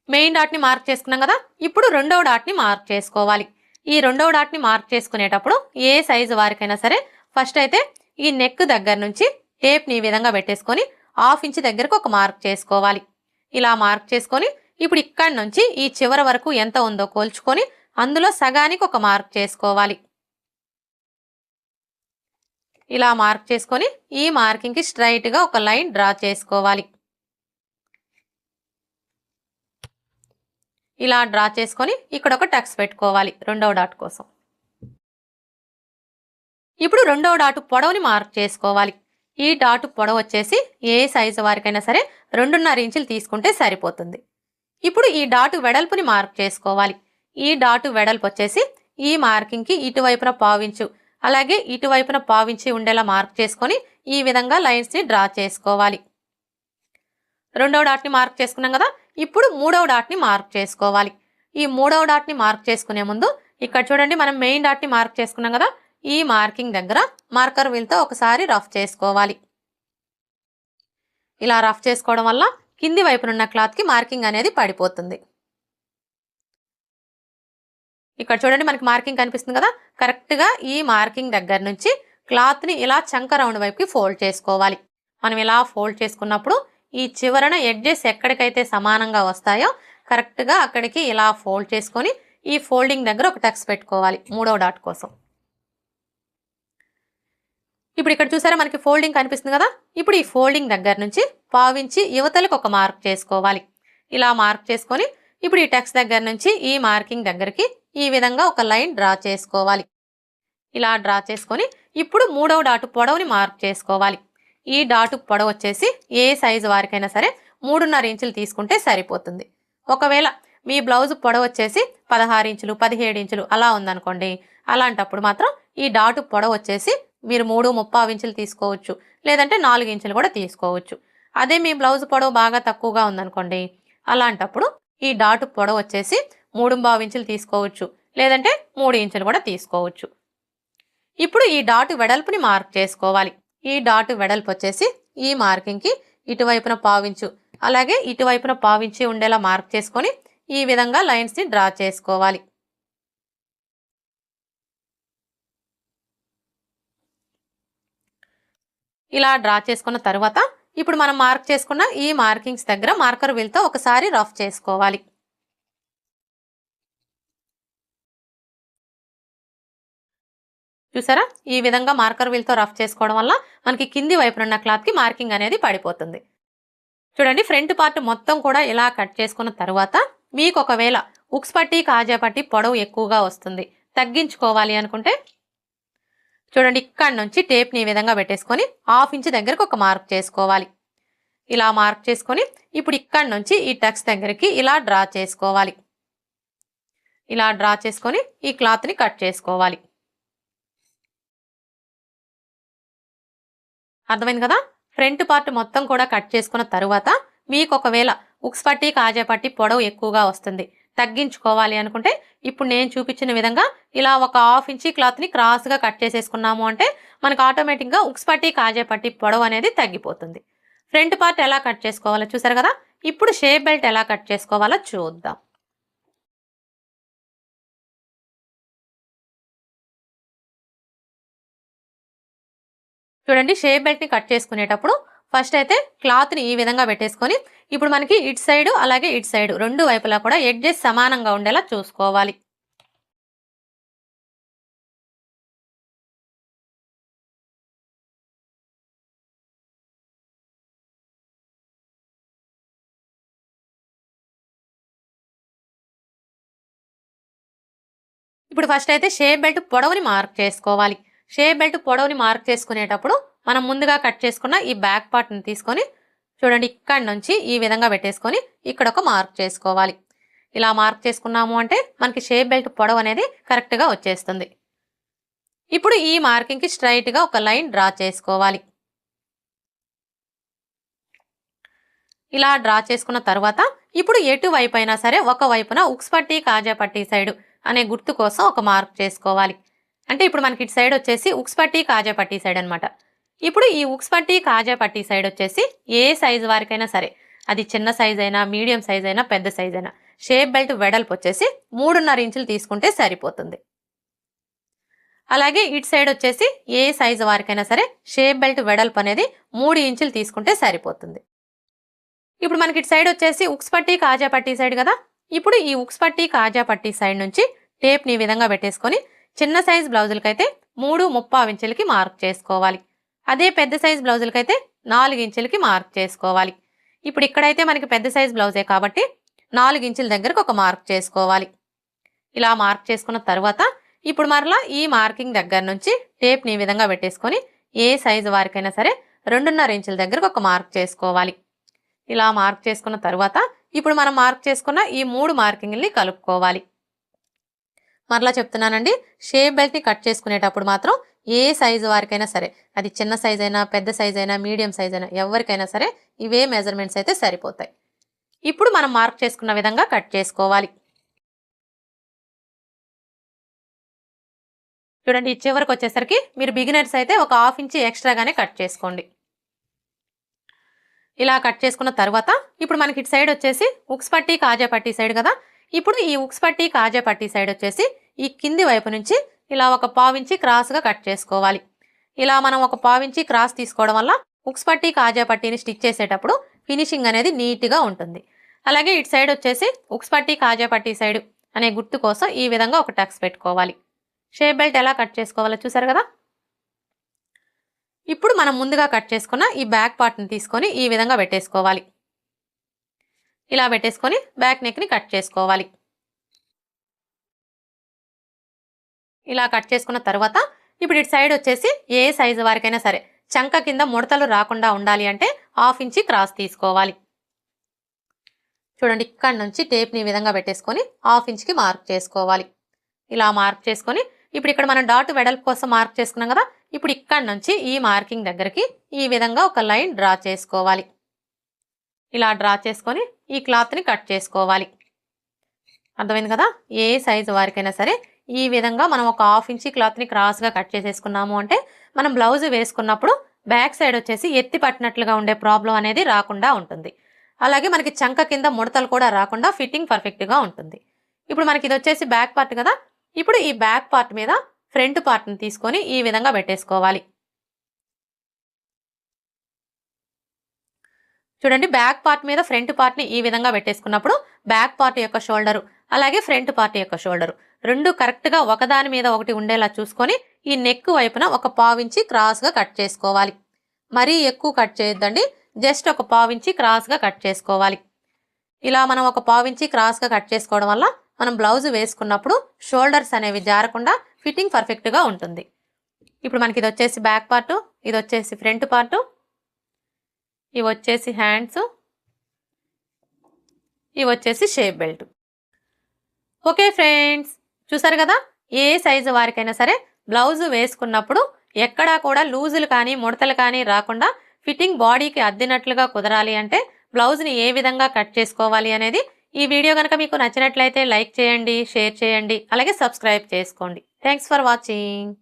మెయిన్ డాట్ని మార్క్ చేసుకున్నాం కదా, ఇప్పుడు రెండవ డాట్ని మార్క్ చేసుకోవాలి. ఈ రెండవ డాట్ని మార్క్ చేసుకునేటప్పుడు ఏ సైజు వారికైనా సరే ఫస్ట్ అయితే ఈ నెక్ దగ్గర నుంచి టేప్ని ఈ విధంగా పెట్టేసుకొని 1/2 ఇంచ్ దగ్గరకు ఒక మార్క్ చేసుకోవాలి. ఇలా మార్క్ చేసుకొని ఇప్పుడు ఇక్కడ నుంచి ఈ చివరి వరకు ఎంత ఉందో కోల్చుకొని అందులో సగానికి ఒక మార్క్ చేసుకోవాలి. ఇలా మార్క్ చేసుకొని ఈ మార్కింగ్కి స్ట్రైట్గా ఒక లైన్ డ్రా చేసుకోవాలి. ఇలా డ్రా చేసుకొని ఇక్కడ ఒక టక్స్ పెట్టుకోవాలి రెండవ డాట్ కోసం. ఇప్పుడు రెండవ డాట్ పొడవుని మార్క్ చేసుకోవాలి. ఈ డాటు పొడవు వచ్చేసి ఏ సైజు వారికైనా సరే 2.5 ఇంచులు తీసుకుంటే సరిపోతుంది. ఇప్పుడు ఈ డాటు వెడల్పుని మార్క్ చేసుకోవాలి. ఈ డాటు వెడల్పు వచ్చేసి ఈ మార్కింగ్కి ఇటువైపున 1/4 ఇంచు అలాగే ఇటువైపున 1/4 ఇంచు ఉండేలా మార్క్ చేసుకొని ఈ విధంగా లైన్స్ని డ్రా చేసుకోవాలి. రెండవ డాట్ని మార్క్ చేసుకున్నాం కదా, ఇప్పుడు మూడవ డాట్ని మార్క్ చేసుకోవాలి. ఈ మూడవ డాట్ని మార్క్ చేసుకునే ముందు ఇక్కడ చూడండి, మనం మెయిన్ డాట్ని మార్క్ చేసుకున్నాం కదా, ఈ మార్కింగ్ దగ్గర మార్కర్ వీల్తో ఒకసారి రఫ్ చేసుకోవాలి. ఇలా రఫ్ చేసుకోవడం వల్ల కింది వైపునున్న క్లాత్కి మార్కింగ్ అనేది పడిపోతుంది. ఇక్కడ చూడండి, మనకి మార్కింగ్ కనిపిస్తుంది కదా, కరెక్ట్గా ఈ మార్కింగ్ దగ్గర నుంచి క్లాత్ని ఇలా చంక రౌండ్ వైపుకి ఫోల్డ్ చేసుకోవాలి. మనం ఇలా ఫోల్డ్ చేసుకున్నప్పుడు ఈ చివరన ఎడ్జెస్ ఎక్కడికైతే సమానంగా వస్తాయో కరెక్ట్గా అక్కడికి ఇలా ఫోల్డ్ చేసుకొని ఈ ఫోల్డింగ్ దగ్గర ఒక టక్స్ పెట్టుకోవాలి మూడవ డాట్ కోసం. ఇప్పుడు ఇక్కడ చూసారా మనకి ఫోల్డింగ్ కనిపిస్తుంది కదా, ఇప్పుడు ఈ ఫోల్డింగ్ దగ్గర నుంచి 1/4 ఇంచ్ యువతలకు ఒక మార్క్ చేసుకోవాలి. ఇలా మార్క్ చేసుకొని ఇప్పుడు ఈ టక్స్ దగ్గర నుంచి ఈ మార్కింగ్ దగ్గరికి ఈ విధంగా ఒక లైన్ డ్రా చేసుకోవాలి. ఇలా డ్రా చేసుకొని ఇప్పుడు మూడవ డాటు పొడవుని మార్క్ చేసుకోవాలి. ఈ డాటు పొడవు వచ్చేసి ఏ సైజు వారికైనా సరే 3.5 ఇంచులు తీసుకుంటే సరిపోతుంది. ఒకవేళ మీ బ్లౌజ్ పొడవు వచ్చేసి 16 ఇంచులు 17 ఇంచులు అలా ఉందనుకోండి, అలాంటప్పుడు మాత్రం ఈ డాటు పొడవు వచ్చేసి మీరు 3.75 ఇంచులు తీసుకోవచ్చు, లేదంటే 4 ఇంచులు కూడా తీసుకోవచ్చు. అదే మీ బ్లౌజ్ పొడవు బాగా తక్కువగా ఉందనుకోండి, అలాంటప్పుడు ఈ డాటు పొడవు వచ్చేసి 3.25 ఇంచులు తీసుకోవచ్చు, లేదంటే 3 ఇంచులు కూడా తీసుకోవచ్చు. ఇప్పుడు ఈ డాటు వెడల్పుని మార్క్ చేసుకోవాలి. ఈ డాటు వెడల్పు వచ్చేసి ఈ మార్కింగ్కి ఇటువైపున 1/4 ఇంచు అలాగే ఇటువైపున 1/4 ఇంచు ఉండేలా మార్క్ చేసుకొని ఈ విధంగా లైన్స్ని డ్రా చేసుకోవాలి. ఇలా డ్రా చేసుకున్న తర్వాత ఇప్పుడు మనం మార్క్ చేసుకున్న ఈ మార్కింగ్స్ దగ్గర మార్కర్ వీల్తో ఒకసారి రఫ్ చేసుకోవాలి. చూసారా, ఈ విధంగా మార్కర్ వీల్తో రఫ్ చేసుకోవడం వల్ల మనకి కింది వైపునున్న క్లాత్కి మార్కింగ్ అనేది పడిపోతుంది. చూడండి, ఫ్రంట్ పార్ట్ మొత్తం కూడా ఇలా కట్ చేసుకున్న తర్వాత మీకు ఒకవేళ ఉక్స్ పట్టి కాజా పట్టి పొడవు ఎక్కువగా వస్తుంది, తగ్గించుకోవాలి అనుకుంటే చూడండి, ఇక్కడ నుంచి టేప్ని ఈ విధంగా పెట్టేసుకొని 1/2 ఇంచు దగ్గరకు ఒక మార్క్ చేసుకోవాలి. ఇలా మార్క్ చేసుకొని ఇప్పుడు ఇక్కడ నుంచి ఈ టక్స్ దగ్గరికి ఇలా డ్రా చేసుకోవాలి. ఇలా డ్రా చేసుకొని ఈ క్లాత్ని కట్ చేసుకోవాలి. అర్థమైంది కదా? ఫ్రంట్ పార్ట్ మొత్తం కూడా కట్ చేసుకున్న తరువాత మీకు ఒకవేళ ఉక్స్ పట్టి కాజా పట్టి పొడవు ఎక్కువగా వస్తుంది, తగ్గించుకోవాలి అనుకుంటే ఇప్పుడు నేను చూపించిన విధంగా ఇలా ఒక 1/2 ఇంచు క్లాత్ని క్రాస్గా కట్ చేసేసుకున్నాము అంటే మనకు ఆటోమేటిక్గా ఉక్స్ పట్టి కాజా పట్టి పొడవు అనేది తగ్గిపోతుంది. ఫ్రంట్ పార్ట్ ఎలా కట్ చేసుకోవాలో చూసారు కదా. ఇప్పుడు షేప్ బెల్ట్ ఎలా కట్ చేసుకోవాలో చూద్దాం. చూడండి, షేప్ బెల్ట్ని కట్ చేసుకునేటప్పుడు ఫస్ట్ అయితే క్లాత్ని ఈ విధంగా పెట్టేసుకొని ఇప్పుడు మనకి ఇటు సైడు అలాగే ఇటు సైడు రెండు వైపులా కూడా ఎడ్జెస్ సమానంగా ఉండేలా చూసుకోవాలి. ఇప్పుడు ఫస్ట్ అయితే షేప్ బెల్ట్ పొడవుని మార్క్ చేసుకోవాలి. షేప్ బెల్ట్ పొడవుని మార్క్ చేసుకునేటప్పుడు మనం ముందుగా కట్ చేసుకున్న ఈ బ్యాక్ పార్ట్ని తీసుకొని చూడండి, ఇక్కడ నుంచి ఈ విధంగా పెట్టేసుకొని ఇక్కడ ఒక మార్క్ చేసుకోవాలి. ఇలా మార్క్ చేసుకున్నాము అంటే మనకి షేప్ బెల్ట్ పొడవు అనేది కరెక్ట్గా వచ్చేస్తుంది. ఇప్పుడు ఈ మార్కింగ్కి స్ట్రైట్గా ఒక లైన్ డ్రా చేసుకోవాలి. ఇలా డ్రా చేసుకున్న తర్వాత ఇప్పుడు ఎటువైపు అయినా సరే ఒక వైపున ఉక్స్ పట్టి కాజా పట్టి సైడు అనే గుర్తు కోసం ఒక మార్క్ చేసుకోవాలి. అంటే ఇప్పుడు మనకి ఇటు సైడ్ వచ్చేసి ఉక్స్ పట్టి కాజా పట్టి సైడ్ అనమాట. ఇప్పుడు ఈ ఉక్స్ పట్టి కాజా పట్టి సైడ్ వచ్చేసి ఏ సైజు వారికైనా సరే, అది చిన్న సైజ్ అయినా మీడియం సైజ్ అయినా పెద్ద సైజ్ అయినా, షేప్ బెల్ట్ వెడల్పు వచ్చేసి 3.5 ఇంచులు తీసుకుంటే సరిపోతుంది. అలాగే ఇటు సైడ్ వచ్చేసి ఏ సైజు వారికైనా సరే షేప్ బెల్ట్ వెడల్పు అనేది 3 ఇంచులు తీసుకుంటే సరిపోతుంది. ఇప్పుడు మనకి ఇటు సైడ్ వచ్చేసి ఉక్స్ పట్టి కాజా పట్టి సైడ్ కదా. ఇప్పుడు ఈ ఉక్స్ పట్టి కాజా పట్టి సైడ్ నుంచి టేప్ని ఈ విధంగా పెట్టేసుకొని చిన్న సైజ్ బ్లౌజులకైతే 3.35 ఇంచులకి మార్క్ చేసుకోవాలి. అదే పెద్ద సైజ్ బ్లౌజులకైతే 4 ఇంచులకి మార్క్ చేసుకోవాలి. ఇప్పుడు ఇక్కడైతే మనకి పెద్ద సైజ్ బ్లౌజే కాబట్టి 4 ఇంచుల దగ్గరకు ఒక మార్క్ చేసుకోవాలి. ఇలా మార్క్ చేసుకున్న తర్వాత ఇప్పుడు మరలా ఈ మార్కింగ్ దగ్గర నుంచి టేప్ని ఈ విధంగా పెట్టేసుకొని ఏ సైజు వారికైనా సరే 2.5 ఇంచుల దగ్గరకు ఒక మార్క్ చేసుకోవాలి. ఇలా మార్క్ చేసుకున్న తర్వాత ఇప్పుడు మనం మార్క్ చేసుకున్న ఈ 3 మార్కింగ్ని కలుపుకోవాలి. మరలా చెప్తున్నానండి, షేప్ బెల్ట్ని కట్ చేసుకునేటప్పుడు మాత్రం ఏ సైజు వారికైనా సరే, అది చిన్న సైజ్ అయినా పెద్ద సైజ్ అయినా మీడియం సైజ్ అయినా ఎవరికైనా సరే ఇవే మెజర్మెంట్స్ అయితే సరిపోతాయి. ఇప్పుడు మనం మార్క్ చేసుకున్న విధంగా కట్ చేసుకోవాలి. చూడండి, చివరికి వచ్చేసరికి మీరు బిగినర్స్ అయితే ఒక 1/2 ఇంచు ఎక్స్ట్రాగానే కట్ చేసుకోండి. ఇలా కట్ చేసుకున్న తర్వాత ఇప్పుడు మనకి ఇటు సైడ్ వచ్చేసి ఉక్స్ పట్టి కాజా పట్టి సైడ్ కదా. ఇప్పుడు ఈ ఉక్స్ పట్టి కాజా పట్టి సైడ్ వచ్చేసి ఈ కింది వైపు నుంచి ఇలా ఒక 1/4 ఇంచు క్రాస్గా కట్ చేసుకోవాలి. ఇలా మనం ఒక 1/4 ఇంచు క్రాస్ తీసుకోవడం వల్ల ఉక్స్ పట్టి కాజా పట్టీని స్టిచ్ చేసేటప్పుడు ఫినిషింగ్ అనేది నీట్గా ఉంటుంది. అలాగే ఇటు సైడ్ వచ్చేసి ఉక్స్ పట్టి కాజా పట్టి సైడ్ అనే గుర్తు కోసం ఈ విధంగా ఒక టక్స్ పెట్టుకోవాలి. షేప్ బెల్ట్ ఎలా కట్ చేసుకోవాలో చూసారు కదా. ఇప్పుడు మనం ముందుగా కట్ చేసుకున్న ఈ బ్యాక్ పార్ట్ని తీసుకొని ఈ విధంగా పెట్టేసుకోవాలి. ఇలా పెట్టేసుకొని బ్యాక్ నెక్ని కట్ చేసుకోవాలి. ఇలా కట్ చేసుకున్న తర్వాత ఇప్పుడు ఇటు సైడ్ వచ్చేసి ఏ సైజు వారికైనా సరే చంక కింద ముడతలు రాకుండా ఉండాలి అంటే 1/2 ఇంచి క్రాస్ తీసుకోవాలి. చూడండి, ఇక్కడ నుంచి టేప్ని ఈ విధంగా పెట్టేసుకొని 1/2 ఇంచ్కి మార్క్ చేసుకోవాలి. ఇలా మార్క్ చేసుకొని ఇప్పుడు ఇక్కడ మనం డాట్ వెడల్పు కోసం మార్క్ చేసుకున్నాం కదా, ఇప్పుడు ఇక్కడ నుంచి ఈ మార్కింగ్ దగ్గరికి ఈ విధంగా ఒక లైన్ డ్రా చేసుకోవాలి. ఇలా డ్రా చేసుకొని ఈ క్లాత్ని కట్ చేసుకోవాలి. అర్థమైంది కదా? ఏ సైజు వారికైనా సరే ఈ విధంగా మనం ఒక 1/2 ఇంచి క్లాత్ని క్రాస్గా కట్ చేసేసుకున్నాము అంటే మనం బ్లౌజ్ వేసుకున్నప్పుడు బ్యాక్ సైడ్ వచ్చేసి ఎత్తి పట్టినట్లుగా ఉండే ప్రాబ్లం అనేది రాకుండా ఉంటుంది. అలాగే మనకి చంక కింద ముడతలు కూడా రాకుండా ఫిట్టింగ్ పర్ఫెక్ట్గా ఉంటుంది. ఇప్పుడు మనకి ఇది వచ్చేసి బ్యాక్ పార్ట్ కదా, ఇప్పుడు ఈ బ్యాక్ పార్ట్ మీద ఫ్రంట్ పార్ట్ని తీసుకొని ఈ విధంగా పెట్టేసుకోవాలి. చూడండి, బ్యాక్ పార్ట్ మీద ఫ్రంట్ పార్ట్ని ఈ విధంగా పెట్టేసుకున్నప్పుడు బ్యాక్ పార్ట్ యొక్క షోల్డరు అలాగే ఫ్రంట్ పార్ట్ యొక్క షోల్డరు రెండు కరెక్ట్గా ఒకదాని మీద ఒకటి ఉండేలా చూసుకొని ఈ నెక్ వైపున ఒక 1/2 ఇంచి క్రాస్గా కట్ చేసుకోవాలి. మరీ ఎక్కువ కట్ చేయొద్దండి, జస్ట్ ఒక 1/2 ఇంచి క్రాస్గా కట్ చేసుకోవాలి. ఇలా మనం ఒక 1/2 ఇంచి క్రాస్గా కట్ చేసుకోవడం వల్ల మనం బ్లౌజ్ వేసుకున్నప్పుడు షోల్డర్స్ అనేవి జారకుండా ఫిట్టింగ్ పర్ఫెక్ట్గా ఉంటుంది. ఇప్పుడు మనకి ఇది వచ్చేసి బ్యాక్ పార్టు, ఇది వచ్చేసి ఫ్రంట్ పార్టు, ఇవి వచ్చేసి హ్యాండ్స్, ఇవి వచ్చేసి షేప్ బెల్ట్. ఓకే ఫ్రెండ్స్, చూసారు కదా, ఏ సైజు వారికైనా సరే బ్లౌజ్ వేసుకున్నప్పుడు ఎక్కడా కూడా లూజులు కానీ ముడతలు కానీ రాకుండా ఫిట్టింగ్ బాడీకి అద్దినట్లుగా కుదరాలి అంటే బ్లౌజ్ని ఏ విధంగా కట్ చేసుకోవాలి అనేది ఈ వీడియో కనుక మీకు నచ్చినట్లయితే లైక్ చేయండి, షేర్ చేయండి, అలాగే సబ్స్క్రైబ్ చేసుకోండి. Thanks for watching.